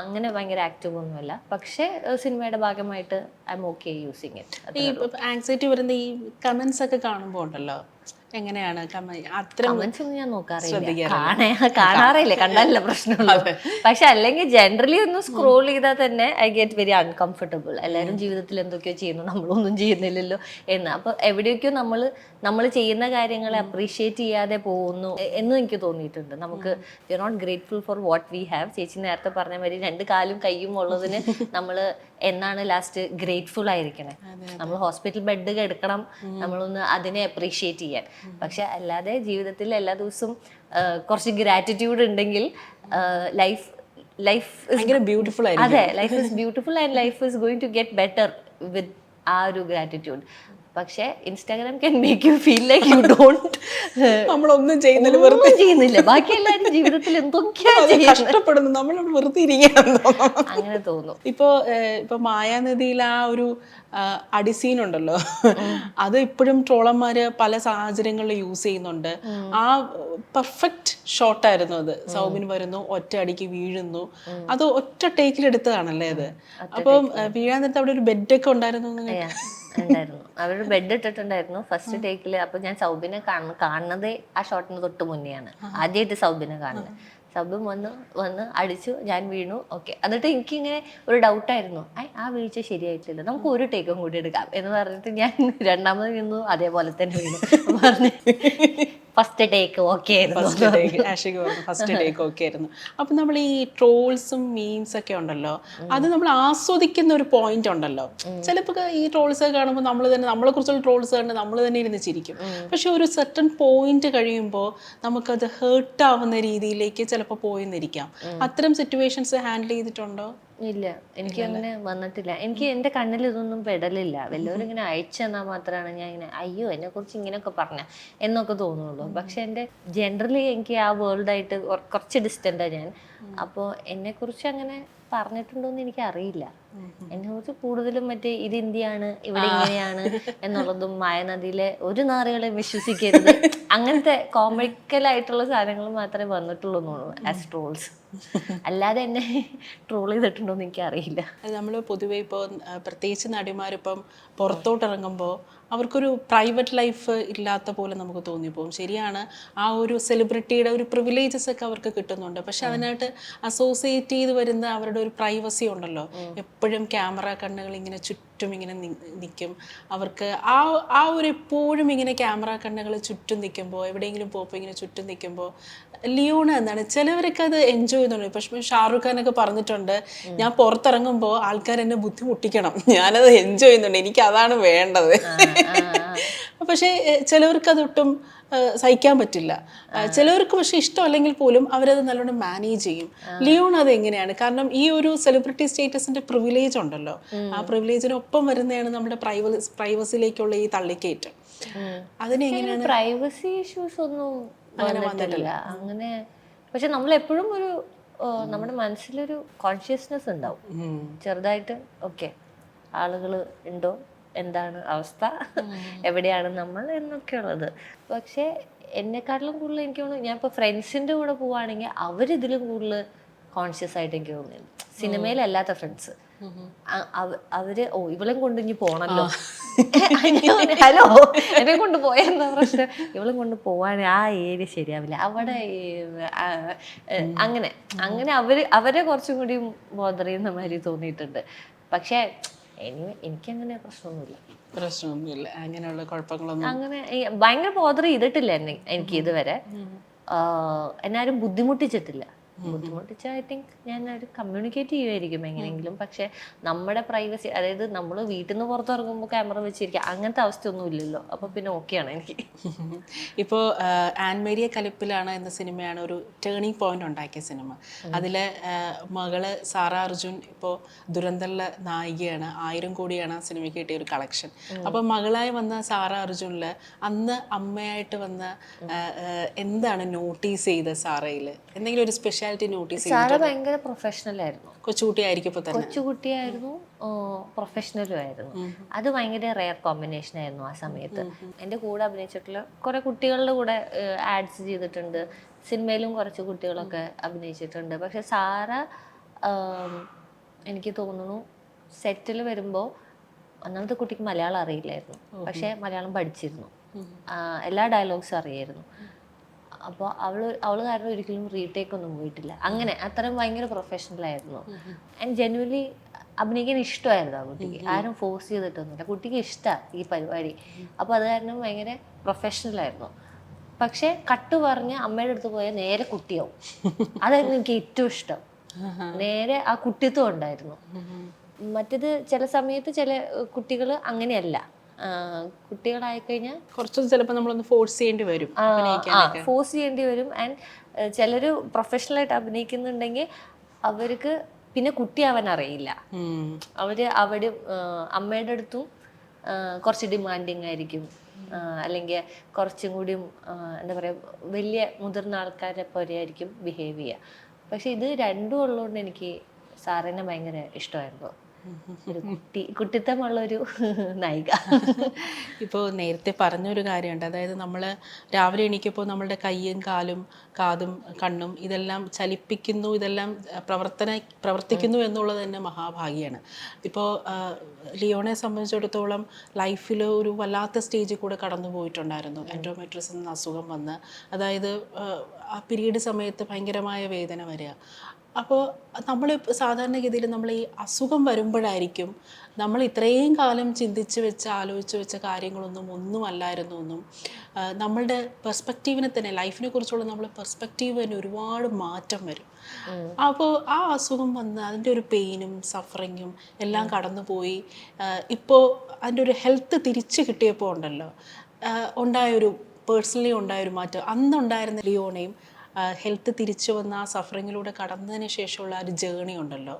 അങ്ങനെ ഭയങ്കര ആക്റ്റീവ് ഒന്നുമല്ല, പക്ഷേ സിനിമയുടെ ഭാഗമായിട്ട് I M okay using it. ഈ ആങ്സൈറ്റി വരുന്ന ഈ കമന്റ്സ് ഒക്കെ കാണുമ്പോൾ ഉണ്ടല്ലോ, എങ്ങനെയാണ് കമന്റ്സ് ഒന്നും ഞാൻ നോക്കാറില്ല, കാണാറില്ല, കണ്ടാലില്ല പ്രശ്നമുള്ളൂ. പക്ഷെ അല്ലെങ്കിൽ ജനറലി ഒന്ന് സ്ക്രോൾ ചെയ്താൽ തന്നെ ഐ ഗെറ്റ് വെരി അൺകംഫർട്ടബിൾ. എല്ലാവരും ജീവിതത്തിൽ എന്തൊക്കെയോ ചെയ്യുന്നു, നമ്മളൊന്നും ചെയ്യുന്നില്ലല്ലോ എന്ന്. അപ്പോൾ എവിടെയൊക്കെയോ നമ്മൾ ചെയ്യുന്ന കാര്യങ്ങളെ അപ്രീഷിയേറ്റ് ചെയ്യാതെ പോകുന്നു എന്നും എനിക്ക് തോന്നിയിട്ടുണ്ട്. നമുക്ക് we are not grateful for what we have. ചേച്ചി നേരത്തെ പറഞ്ഞ മാതിരി 2 കാലും കൈയും ഉള്ളതിന് നമ്മൾ എന്നാണ് ലാസ്റ്റ് ഗ്രേറ്റ്ഫുൾ ആയിരിക്കണേ? നമ്മൾ ഹോസ്പിറ്റൽ ബെഡ് എടുക്കണം നമ്മളൊന്ന് അതിനെ അപ്രീഷിയേറ്റ് ചെയ്യാൻ. പക്ഷെ അല്ലാതെ ജീവിതത്തിൽ എല്ലാ ദിവസവും കുറച്ച് ഗ്രാറ്റിറ്റ്യൂഡ് ഉണ്ടെങ്കിൽ ലൈഫ് ബ്യൂട്ടിഫുൾ. അതെ, life is beautiful and life is going to get better with ആ ഒരു ഗ്രാറ്റിറ്റ്യൂഡ്. പക്ഷെ Instagram can make you feel like you don't, നമ്മളൊന്നും ചെയ്യുന്നില്ല, ബാക്കി എല്ലാവരും ജീവിതത്തിൽ എന്തൊക്കെയാണ് കഷ്ടപ്പെടുന്നു, നമ്മൾ വെറുതെ ഇരിക്കുകയാണ് അങ്ങനെ തോന്നും. ഇപ്പൊ മായാനദിയിൽ ആ ഒരു അടിസീൻ ഉണ്ടല്ലോ, അത് ഇപ്പോഴും ട്രോളന്മാര് പല സാഹചര്യങ്ങളിൽ യൂസ് ചെയ്യുന്നുണ്ട്. ആ പെർഫെക്റ്റ് ഷോട്ടായിരുന്നു അത്. സൗബിൻ വരുന്നു, ഒറ്റ അടിക്ക് വീഴുന്നു, അത് ഒറ്റ ടേക്കിൽ എടുത്തതാണല്ലേ അത്. അപ്പം വീഴാൻ നേരത്തെ അവിടെ ഒരു ബെഡൊക്കെ ഉണ്ടായിരുന്നു. അവര് ബെഡ് ഇട്ടിട്ടുണ്ടായിരുന്നു ഫസ്റ്റ് ടേക്കില്. അപ്പൊ ഞാൻ സൗബിനെ കാണുന്നത് ആ ഷോട്ടിന് തൊട്ട് മുന്നെയാണ് ആദ്യമായിട്ട് സൗബിനെ കാണുന്നത്. സൗബിൻ വന്ന് അടിച്ചു, ഞാൻ വീണു, ഓക്കെ. എന്നിട്ട് എനിക്കിങ്ങനെ ഒരു ഡൗട്ടായിരുന്നു, ആ വീഴ്ച ശരിയായിട്ടില്ല, നമുക്ക് ഒരു ടേക്കും കൂടി എടുക്കാം എന്ന് പറഞ്ഞിട്ട് ഞാൻ രണ്ടാമത് വീണു, അതേപോലെ തന്നെ വീണു. പറഞ്ഞ് ഫസ്റ്റ് ടേക്ക് ഓക്കെ ആയിരുന്നു. ഫസ്റ്റ് ടേക്ക് ആഷിക്ക് പറഞ്ഞു ഫസ്റ്റ് ടേക്ക് ഓക്കെ ആയിരുന്നു. അപ്പം നമ്മൾ ഈ ട്രോൾസും മീംസ് ഒക്കെ ഉണ്ടല്ലോ, അത് നമ്മൾ ആസ്വദിക്കുന്ന ഒരു പോയിന്റ് ഉണ്ടല്ലോ. ചിലപ്പോൾ ഈ ട്രോൾസ് കാണുമ്പോൾ നമ്മളെ കുറിച്ചുള്ള ട്രോൾസ് കണ്ട് നമ്മൾ തന്നെ ഇരുന്ന് ചിരിക്കും. പക്ഷെ ഒരു സെർട്ടൺ പോയിന്റ് കഴിയുമ്പോൾ നമുക്കത് ഹേർട്ട് ആവുന്ന രീതിയിലേക്ക് ചിലപ്പോൾ പോയെന്നിരിക്കാം. അത്തരം സിറ്റുവേഷൻസ് ഹാൻഡിൽ ചെയ്തിട്ടുണ്ടോ? ഇല്ല, എനിക്ക് അങ്ങനെ വന്നിട്ടില്ല. എനിക്ക് എൻ്റെ കണ്ണിൽ ഇതൊന്നും പെടലില്ല. വല്ലവരും ഇങ്ങനെ അയച്ചു തന്നാൽ മാത്രമാണ് ഞാൻ ഇങ്ങനെ അയ്യോ എന്നെ കുറിച്ച് ഇങ്ങനെയൊക്കെ പറഞ്ഞ എന്നൊക്കെ തോന്നുള്ളൂ. പക്ഷെ എൻ്റെ ജനറലി എനിക്ക് ആ വേൾഡായിട്ട് കുറച്ച് ഡിസ്റ്റൻ്റാണ് ഞാൻ. അപ്പോൾ എന്നെക്കുറിച്ച് അങ്ങനെ പറഞ്ഞിട്ടുണ്ടോയെന്ന് എനിക്ക് അറിയില്ല. എന്നെക്കുറിച്ച് കൂടുതലും മറ്റേ ഇത് ഇന്ത്യയാണ്, ഇവിടെ ഇങ്ങനെയാണ് എന്നുള്ളതും മായനദിയിലെ ഒരു നാറികളെ വിശ്വസിക്കരുത് അങ്ങനത്തെ കോമിക്കലായിട്ടുള്ള സാധനങ്ങൾ മാത്രമേ വന്നിട്ടുള്ളൂ ആസ് ട്രോൾസ്. അല്ലാതെ എന്നെ ട്രോൾ ചെയ്തിട്ടുണ്ടോയെന്ന് എനിക്ക് അറിയില്ല. നമ്മൾ പൊതുവെ ഇപ്പോൾ പ്രത്യേകിച്ച് നടിമാരിപ്പം പുറത്തോട്ട് ഇറങ്ങുമ്പോൾ അവർക്കൊരു പ്രൈവറ്റ് ലൈഫ് ഇല്ലാത്ത പോലെ നമുക്ക് തോന്നിപ്പോകും. ശരിയാണ്, ആ ഒരു സെലിബ്രിറ്റിയുടെ ഒരു പ്രിവിലേജസ് ഒക്കെ അവർക്ക് കിട്ടുന്നുണ്ട്. പക്ഷെ അതിനായിട്ട് അസോസിയേറ്റ് ചെയ്ത് വരുന്ന അവരുടെ ഒരു പ്രൈവസി ഉണ്ടല്ലോ. എപ്പോഴും ക്യാമറ കണ്ണുകൾ ഇങ്ങനെ ചുറ്റും ഇങ്ങനെ നിൽക്കും. അവർക്ക് ആ ഒരു എപ്പോഴും ഇങ്ങനെ ക്യാമറ കണ്ണുകൾ ചുറ്റും നിൽക്കുമ്പോൾ, എവിടെയെങ്കിലും പോകുമ്പോൾ ഇങ്ങനെ ചുറ്റും നിൽക്കുമ്പോൾ ലിയോണ എന്താണ് ചിലവരൊക്കെ അത് എൻജോയ് ചെയ്യുന്നുണ്ട്. പക്ഷേ ഷാറുഖ് ഖാനൊക്കെ പറഞ്ഞിട്ടുണ്ട്, ഞാൻ പുറത്തിറങ്ങുമ്പോൾ ആൾക്കാർ എന്നെ ബുദ്ധിമുട്ടിക്കണം, ഞാനത് എൻജോയ് ചെയ്യുന്നുണ്ട്, എനിക്ക് അതാണ് വേണ്ടത്. പക്ഷേ ചിലവർക്ക് അതൊട്ടും സഹിക്കാൻ പറ്റില്ല. ചിലവർക്ക് പക്ഷെ ഇഷ്ടമല്ലെങ്കിൽ പോലും അവരത് നല്ലോണം മാനേജ് ചെയ്യും. ലിയോൺ അത് എങ്ങനെയാണ്? കാരണം ഈ ഒരു സെലിബ്രിറ്റി സ്റ്റേറ്റസിന്റെ പ്രിവിലേജ് ഉണ്ടല്ലോ, ആ പ്രിവിലേജിനൊപ്പം വരുന്നതാണ് നമ്മുടെ പ്രൈവസിയിലേക്കുള്ള ഈ തള്ളിക്കയറ്റം. അതിനെങ്ങനെയാണ്? പ്രൈവസി ഇഷ്യൂസ് ഒന്നും വന്നിട്ടില്ല അങ്ങനെ. പക്ഷെ നമ്മൾ എപ്പോഴും ഒരു നമ്മുടെ മനസ്സിലൊരു കോൺഷ്യസ്നെസ് ഉണ്ടാവും ചെറുതായിട്ട്. ഓക്കെ, ആളുകൾ ഉണ്ടോ, എന്താണ് അവസ്ഥ, എവിടെയാണ് നമ്മൾ എന്നൊക്കെയുള്ളത്. പക്ഷേ എന്നെക്കാട്ടിലും കൂടുതൽ എനിക്ക് തോന്നുന്നു ഞാൻ ഇപ്പോൾ ഫ്രണ്ട്സിൻ്റെ കൂടെ പോവുകയാണെങ്കിൽ അവരിതിലും കൂടുതൽ കോൺഷ്യസ് ആയിട്ട് എനിക്ക് തോന്നുന്നു. സിനിമയിലല്ലാത്ത ഫ്രണ്ട്സ് അവര് ഇവളെയും കൊണ്ട് ഇനി പോണല്ലോ, ഹലോ എന്നെ കൊണ്ട് പോയെന്ന പ്രശ്നം, ഇവളും കൊണ്ട് പോവാണ് ആ ഏരിയ ശരിയാവില്ല അവിടെ അങ്ങനെ അങ്ങനെ അവരെ കുറച്ചും കൂടി ബോധർ ചെയ്യുന്ന മാതിരി തോന്നിയിട്ടുണ്ട്. പക്ഷെ എനിക്കങ്ങനെ പ്രശ്നമൊന്നുമില്ല, അങ്ങനെയുള്ള കുഴപ്പങ്ങളൊന്നും അങ്ങനെ ഭയങ്കര ബോധർ ചെയ്തിട്ടില്ല എനിക്ക് ഇതുവരെ. എന്നാരും ബുദ്ധിമുട്ടിച്ചിട്ടില്ല. ബുദ്ധിമുട്ടിച്ച ഐ തിങ്ക് ഞാൻ ഒരു കമ്മ്യൂണിക്കേറ്റ് ചെയ്യുമായിരിക്കും എങ്ങനെയെങ്കിലും. പക്ഷെ നമ്മുടെ പ്രൈവസി, അതായത് നമ്മൾ വീട്ടിൽ നിന്ന് പുറത്തിറങ്ങുമ്പോൾ ക്യാമറ വെച്ചിരിക്കുക അങ്ങനത്തെ അവസ്ഥയൊന്നും ഇല്ലല്ലോ. അപ്പോൾ പിന്നെ ഓക്കെയാണ് എനിക്ക്. ഇപ്പോൾ ആൻമേരിയ കലിപ്പിലാണ് എന്ന സിനിമയാണ് ഒരു ടേണിംഗ് പോയിന്റ് ഉണ്ടാക്കിയ സിനിമ. അതിലെ മകള് സാറ അർജുൻ ഇപ്പോൾ ദുരന്തറിലെ നായികയാണ്. 1000 കോടിയാണ് ആ സിനിമയ്ക്ക് കിട്ടിയ ഒരു കളക്ഷൻ. അപ്പോൾ മകളായി വന്ന സാറ അർജുനിൽ അന്ന് അമ്മയായിട്ട് വന്ന എന്താണ് നോട്ടീസ് ചെയ്ത് സാറയിൽ എന്തെങ്കിലും ഒരു സ്പെഷ്യാലിറ്റി നോട്ടീസ് ചെയ്തു? സാറ ഭയങ്കര പ്രൊഫഷണൽ ആയിരുന്നു. കൊച്ചുകുട്ടിയായിരുന്നു, പ്രൊഫഷണലും ആയിരുന്നു. അത് ഭയങ്കര റെയർ കോമ്പിനേഷൻ ആയിരുന്നു ആ സമയത്ത്. എൻ്റെ കൂടെ അഭിനയിച്ചിട്ടുള്ള കുറെ കുട്ടികളുടെ കൂടെ ആഡ്സ് ചെയ്തിട്ടുണ്ട്, സിനിമയിലും കുറച്ച് കുട്ടികളൊക്കെ അഭിനയിച്ചിട്ടുണ്ട്. പക്ഷെ സാറ എനിക്ക് തോന്നുന്നു സെറ്റിൽ വരുമ്പോൾ ഒന്നാമത്തെ കുട്ടിക്ക് മലയാളം അറിയില്ലായിരുന്നു, പക്ഷെ മലയാളം പഠിച്ചിരുന്നു, എല്ലാ ഡയലോഗ്സും അറിയായിരുന്നു. അപ്പോൾ അവള് കാരണം ഒരിക്കലും റീടേക്ക് ഒന്നും പോയിട്ടില്ല. അങ്ങനെ അത്രയും ഭയങ്കര പ്രൊഫഷണൽ ആയിരുന്നു. ആൻഡ് ജെന്യുവലി അഭിനയിക്കാൻ ഇഷ്ടമായിരുന്നു ആ കുട്ടിക്ക്. ആരും ഫോഴ്സ് ചെയ്തിട്ടൊന്നുമില്ല, കുട്ടിക്ക് ഇഷ്ടമാണ് ഈ പരിപാടി. അപ്പോൾ അത് കാരണം ഭയങ്കര പ്രൊഫഷണൽ ആയിരുന്നു. പക്ഷെ കട്ട് പറഞ്ഞ് അമ്മയുടെ അടുത്ത് പോയാൽ നേരെ കുട്ടിയാവും. അതായിരുന്നു എനിക്ക് ഏറ്റവും ഇഷ്ടം. നേരെ ആ കുട്ടിത്വം ഉണ്ടായിരുന്നു. മറ്റേത് ചില സമയത്ത് ചില കുട്ടികൾ അങ്ങനെയല്ല. കുട്ടികളായിക്കഴിഞ്ഞാൽ കുറച്ചൊന്നും ചിലപ്പോൾ നമ്മളൊന്ന് ഫോഴ്സ് ചെയ്യേണ്ടി വരും, ഫോഴ്സ് ചെയ്യേണ്ടി വരും. ആൻഡ് ചിലർ പ്രൊഫഷണലായിട്ട് അഭിനയിക്കുന്നുണ്ടെങ്കിൽ അവർക്ക് പിന്നെ കുട്ടിയാവാൻ അറിയില്ല. അവിടെ അമ്മയുടെ അടുത്തും കുറച്ച് ഡിമാൻഡിങ് ആയിരിക്കും, അല്ലെങ്കിൽ കുറച്ചും കൂടി എന്താ പറയുക വലിയ മുതിർന്ന ആൾക്കാരെ പോലെ ആയിരിക്കും ബിഹേവ് ചെയ്യുക. പക്ഷെ ഇത് രണ്ടും ഉള്ളതുകൊണ്ട് എനിക്ക് സാറിനെ ഭയങ്കര ഇഷ്ടമായിരുന്നു. കുട്ടിത്തമുള്ളൊരു നായിക. ഇപ്പോൾ നേരത്തെ പറഞ്ഞൊരു കാര്യമുണ്ട്, അതായത് നമ്മൾ രാവിലെ എണീക്കുമ്പോൾ നമ്മളുടെ കയ്യും കാലും കാതും കണ്ണും ഇതെല്ലാം ചലിപ്പിക്കുന്നു, ഇതെല്ലാം പ്രവർത്തിക്കുന്നു എന്നുള്ളത് തന്നെ മഹാഭാഗ്യമാണ്. ഇപ്പോൾ ലിയോണെ സംബന്ധിച്ചിടത്തോളം ലൈഫിൽ ഒരു വല്ലാത്ത സ്റ്റേജിൽ കൂടെ കടന്നു പോയിട്ടുണ്ടായിരുന്നു. എൻഡോമെട്രിയോസിസ് എന്ന അസുഖം വന്ന്, അതായത് ആ പീരീഡ് സമയത്ത് ഭയങ്കരമായ വേദന വരിക. അപ്പോൾ നമ്മൾ സാധാരണഗതിയിൽ നമ്മൾ ഈ അസുഖം വരുമ്പോഴായിരിക്കും നമ്മൾ ഇത്രയും കാലം ചിന്തിച്ച് വെച്ച് ആലോചിച്ച് വെച്ച ഒന്നും അല്ലായിരുന്നു എന്നും നമ്മളുടെ പെർസ്പെക്റ്റീവിനെ തന്നെ ലൈഫിനെ കുറിച്ചുള്ള നമ്മളെ പെർസ്പെക്റ്റീവ് തന്നെ ഒരുപാട് മാറ്റം വരും. അപ്പോൾ ആ അസുഖം വന്ന് അതിൻ്റെ ഒരു പെയിനും സഫറിങ്ങും എല്ലാം കടന്നുപോയി ഇപ്പോൾ അതിൻ്റെ ഒരു ഹെൽത്ത് തിരിച്ച് കിട്ടിയപ്പോൾ ഉണ്ടല്ലോ ഉണ്ടായൊരു പേഴ്സണലി ഉണ്ടായൊരു മാറ്റം. അന്നുണ്ടായിരുന്ന ലിയോണയും ഹെൽത്ത് തിരിച്ചു വന്ന ആ സഫറിങ്ങിലൂടെ കടന്നതിന് ശേഷമുള്ള ആ ഒരു ജേണി ഉണ്ടല്ലോ,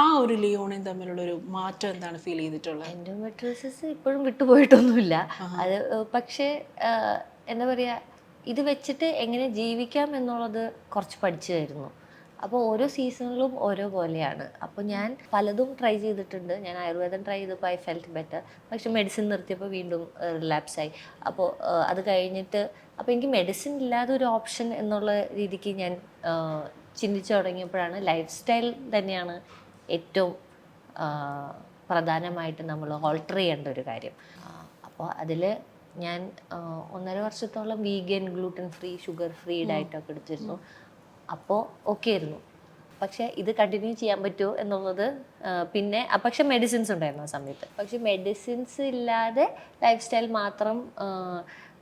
ആ ഒരു ലിയോണയും തമ്മിലുള്ള ഒരു മാറ്റം എന്താണ് ഫീൽ ചെയ്തിട്ടുള്ളത്? എൻഡോമെട്രിയോസിസ് ഇപ്പോഴും വിട്ടുപോയിട്ടൊന്നുമില്ല. അത് പക്ഷേ എന്താ പറയുക, ഇത് വെച്ചിട്ട് എങ്ങനെ ജീവിക്കാം എന്നുള്ളത് കുറച്ച് പഠിച്ചുമായിരുന്നു. അപ്പോൾ ഓരോ സീസണിലും ഓരോ പോലെയാണ്. അപ്പോൾ ഞാൻ പലതും ട്രൈ ചെയ്തിട്ടുണ്ട്. ഞാൻ ആയുർവേദം ട്രൈ ചെയ്തപ്പോൾ ഐ ഫെൽറ്റ് ബെറ്റർ. പക്ഷെ മെഡിസിൻ നിർത്തിയപ്പോൾ വീണ്ടും റിലാപ്സായി. അപ്പോൾ അത് കഴിഞ്ഞിട്ട് അപ്പോൾ എനിക്ക് മെഡിസിൻ ഇല്ലാതെ ഒരു ഓപ്ഷൻ എന്നുള്ള രീതിക്ക് ഞാൻ ചിന്തിച്ചു തുടങ്ങിയപ്പോഴാണ് ലൈഫ് സ്റ്റൈൽ തന്നെയാണ് ഏറ്റവും പ്രധാനമായിട്ട് നമ്മൾ ഓൾട്ടർ ചെയ്യേണ്ട ഒരു കാര്യം. അപ്പോൾ അതിൽ ഞാൻ 1.5 വർഷത്തോളം vegan, gluten free, sugar free ഡയറ്റൊക്കെ എടുത്തിരുന്നു. അപ്പോൾ ഓക്കെ ആയിരുന്നു. പക്ഷേ ഇത് കണ്ടിന്യൂ ചെയ്യാൻ പറ്റുമോ എന്നുള്ളത് പിന്നെ പക്ഷെ മെഡിസിൻസ് ഉണ്ടായിരുന്നു ആ സമയത്ത്. പക്ഷെ മെഡിസിൻസ് ഇല്ലാതെ ലൈഫ് സ്റ്റൈൽ മാത്രം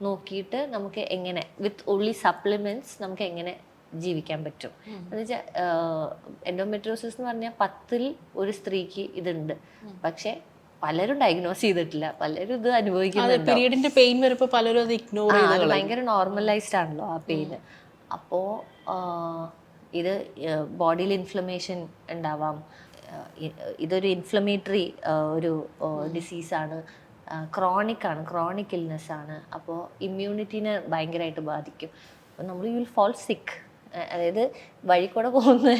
നോക്കിയിട്ട് നമുക്ക് എങ്ങനെ വിത്ത് ഓൺലി സപ്ലിമെൻറ്റ്സ് നമുക്ക് എങ്ങനെ ജീവിക്കാൻ പറ്റും എന്ന് വെച്ചാൽ എൻഡോമെട്രിയോസിസ് എന്ന് പറഞ്ഞാൽ 10ൽ 1 സ്ത്രീക്ക് ഇതുണ്ട്. പക്ഷെ പലരും ഡയഗ്നോസ് ചെയ്തിട്ടില്ല, പലരും ഇത് അനുഭവിക്കുന്നുണ്ട്. പീരിയഡിന്റെ പെയിൻ വരുമ്പോൾ പലരും അത് ഇഗ്നോർ ചെയ്ത് ഭയങ്കര നോർമലൈസ്ഡ് ആണല്ലോ ആ പെയിന്. അപ്പോൾ ഇത് ബോഡിയിൽ ഇൻഫ്ലമേഷൻ ഉണ്ടാവാം. ഇതൊരു ഇൻഫ്ലമേറ്ററി ഒരു ഡിസീസാണ്, ക്രോണിക്കാണ്, ക്രോണിക് ഇൽനെസ് ആണ്. അപ്പോൾ ഇമ്മ്യൂണിറ്റീനെ ഭയങ്കരമായിട്ട് ബാധിക്കും. അപ്പോൾ നമ്മൾ യു വിൽ ഫോൾ സിക്ക്. അതായത് വഴി കൂടെ പോകുന്ന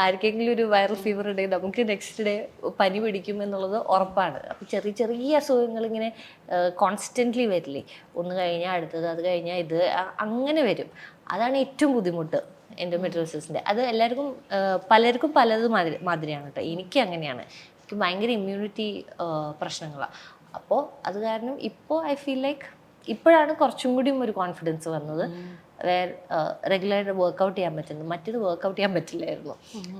ആർക്കെങ്കിലും ഒരു വൈറൽ ഫീവർ ഉണ്ടെങ്കിൽ നമുക്ക് നെക്സ്റ്റ് ഡേ പനി പിടിക്കും എന്നുള്ളത് ഉറപ്പാണ്. അപ്പോൾ ചെറിയ ചെറിയ അസുഖങ്ങൾ ഇങ്ങനെ കോൺസ്റ്റൻ്റ്ലി വരില്ലേ, ഒന്ന് കഴിഞ്ഞാൽ അടുത്തത്, അത് കഴിഞ്ഞാൽ ഇത്, അങ്ങനെ വരും. അതാണ് ഏറ്റവും ബുദ്ധിമുട്ട് എൻഡോമെട്രിയോസിസിൻ്റെ. അത് എല്ലാവർക്കും പലർക്കും പലത് മാതിരിയാണ് കേട്ടോ. എനിക്ക് അങ്ങനെയാണ്, എനിക്ക് ഭയങ്കര ഇമ്മ്യൂണിറ്റി പ്രശ്നങ്ങളാണ്. അപ്പോൾ അത് കാരണം ഇപ്പോൾ ഐ ഫീൽ ലൈക്ക് ഇപ്പോഴാണ് കുറച്ചും കൂടിയും ഒരു കോൺഫിഡൻസ് വന്നത്. റെഗുലറായിട്ട് വർക്കൗട്ട് ചെയ്യാൻ പറ്റുന്നു. മറ്റേത് വർക്കൗട്ട് ചെയ്യാൻ പറ്റില്ലായിരുന്നു.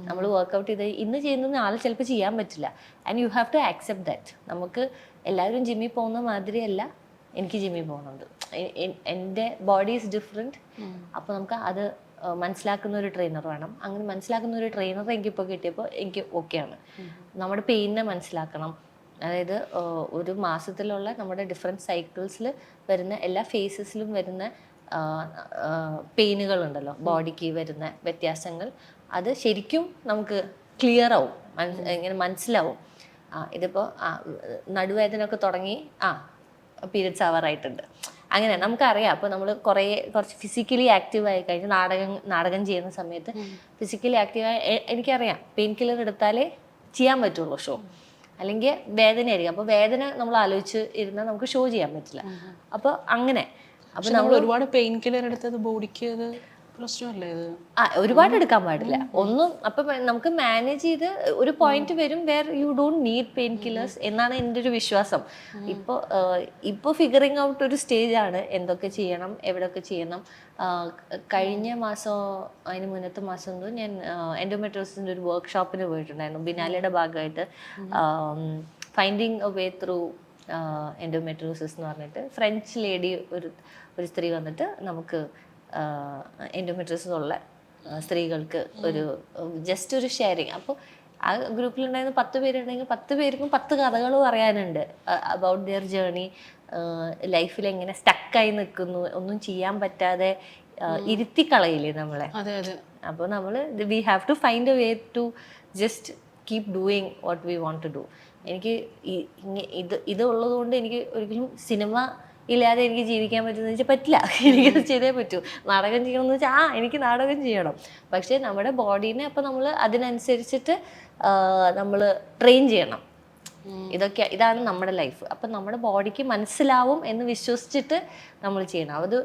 നമ്മൾ വർക്കൗട്ട് ചെയ്ത് ഇന്ന് ചെയ്യുന്നത് നാളെ ചിലപ്പോൾ ചെയ്യാൻ പറ്റില്ല. And you have to accept that. നമുക്ക് എല്ലാവരും ജിമ്മിൽ പോകുന്ന മാതിരിയല്ല എനിക്ക് ജിമ്മിൽ പോകുന്നുണ്ട്. എൻ്റെ ബോഡി ഈസ് ഡിഫറെൻറ്റ്. അപ്പോൾ നമുക്ക് അത് മനസ്സിലാക്കുന്ന ഒരു ട്രെയിനർ വേണം. അങ്ങനെ മനസ്സിലാക്കുന്ന ഒരു ട്രെയിനർ എനിക്കിപ്പോൾ കിട്ടിയപ്പോൾ എനിക്ക് ഓക്കെയാണ്. നമ്മുടെ പെയിനിനെ മനസ്സിലാക്കണം. അതായത് ഒരു മാസത്തിലുള്ള നമ്മുടെ ഡിഫറെൻറ്റ് സൈക്കിൾസിൽ വരുന്ന എല്ലാ ഫേസസിലും വരുന്ന പെയിനുകളുണ്ടല്ലോ, ബോഡിക്ക് വരുന്ന വ്യത്യാസങ്ങൾ, അത് ശരിക്കും നമുക്ക് ക്ലിയർ ആവും, ഇങ്ങനെ മനസ്സിലാവും. ഇതിപ്പോൾ നടുവേദനയൊക്കെ തുടങ്ങി പീരിയഡ്സ് ആവാറായിട്ടുണ്ട്, അങ്ങനെ നമുക്കറിയാം. അപ്പോൾ നമ്മൾ കുറച്ച് ഫിസിക്കലി ആക്റ്റീവ് ആയി കഴിഞ്ഞ് നാടകം ചെയ്യുന്ന സമയത്ത് ഫിസിക്കലി ആക്റ്റീവായി എനിക്കറിയാം പെയിൻ കില്ലർ എടുത്താലേ ചെയ്യാൻ പറ്റുള്ളൂ ഷോ, അല്ലെങ്കിൽ വേദനയായിരിക്കും. അപ്പോൾ വേദന നമ്മൾ ആലോചിച്ച് ഇരുന്നാൽ നമുക്ക് ഷോ ചെയ്യാൻ പറ്റില്ല. അപ്പോൾ അങ്ങനെ അപ്പോൾ നമ്മൾ ഒരുപാട് പെയിൻ കില്ലർ എടുത്തത് ബോഡിക്ക് അത് പ്രശ്നമല്ലേ? ഇത് ഒരുപാട് എടുക്കാൻ പാടില്ല ഒന്നും. അപ്പം നമുക്ക് മാനേജ് ചെയ്ത് ഒരു പോയിന്റ് വരും where you don't need pain killers എന്നാണ് എൻ്റെ ഒരു വിശ്വാസം. ഇപ്പോൾ ഫിഗറിങ് ഔട്ട് ഒരു സ്റ്റേജാണ്, എന്തൊക്കെ ചെയ്യണം, എവിടെയൊക്കെ ചെയ്യണം. കഴിഞ്ഞ മാസം അതിന് മുന്നത്തെ മാസം എന്തോ ഞാൻ എൻഡോമെട്രിയോസിൻ്റെ ഒരു വർക്ക്ഷോപ്പിന് പോയിട്ടുണ്ടായിരുന്നു. ബിനാലയുടെ ഭാഗമായിട്ട് finding a way through endometriosis എന്ന് പറഞ്ഞിട്ട് ഫ്രഞ്ച് ലേഡി ഒരു സ്ത്രീ വന്നിട്ട് നമുക്ക് എൻഡോമെട്രിയോസിസ് ഉള്ള സ്ത്രീകൾക്ക് ഒരു ജസ്റ്റ് ഒരു ഷെയറിങ്. അപ്പോൾ ആ ഗ്രൂപ്പിലുണ്ടായിരുന്ന 10 പേരുണ്ടെങ്കിൽ 10 പേർക്കും 10 കഥകൾ പറയാനുണ്ട് അബൌട്ട് ദിയർ ജേർണി. ലൈഫിൽ എങ്ങനെ സ്റ്റക്കായി നിൽക്കുന്നു, ഒന്നും ചെയ്യാൻ പറ്റാതെ ഇരുത്തിക്കളയില്ലേ നമ്മളെ. അപ്പോൾ നമ്മൾ we have to find a way to just keep doing what we want to do. എനിക്ക് ഇത് ഉള്ളതുകൊണ്ട് എനിക്ക് ഒരിക്കലും സിനിമ ഇല്ലാതെ എനിക്ക് ജീവിക്കാൻ പറ്റുമെന്ന് വെച്ചാൽ പറ്റില്ല. എനിക്കത് ചെയ്തേ പറ്റൂ. നാടകം ചെയ്യണമെന്ന് വെച്ചാൽ എനിക്ക് നാടകം ചെയ്യണം. പക്ഷേ നമ്മുടെ ബോഡീനെ അപ്പോൾ നമ്മൾ അതിനനുസരിച്ചിട്ട് നമ്മൾ ട്രെയിൻ ചെയ്യണം. ഇതാണ് നമ്മുടെ ലൈഫ്. അപ്പം നമ്മുടെ ബോഡിക്ക് മനസ്സിലാവും എന്ന് വിശ്വസിച്ചിട്ട് നമ്മൾ ചെയ്യണം. അത്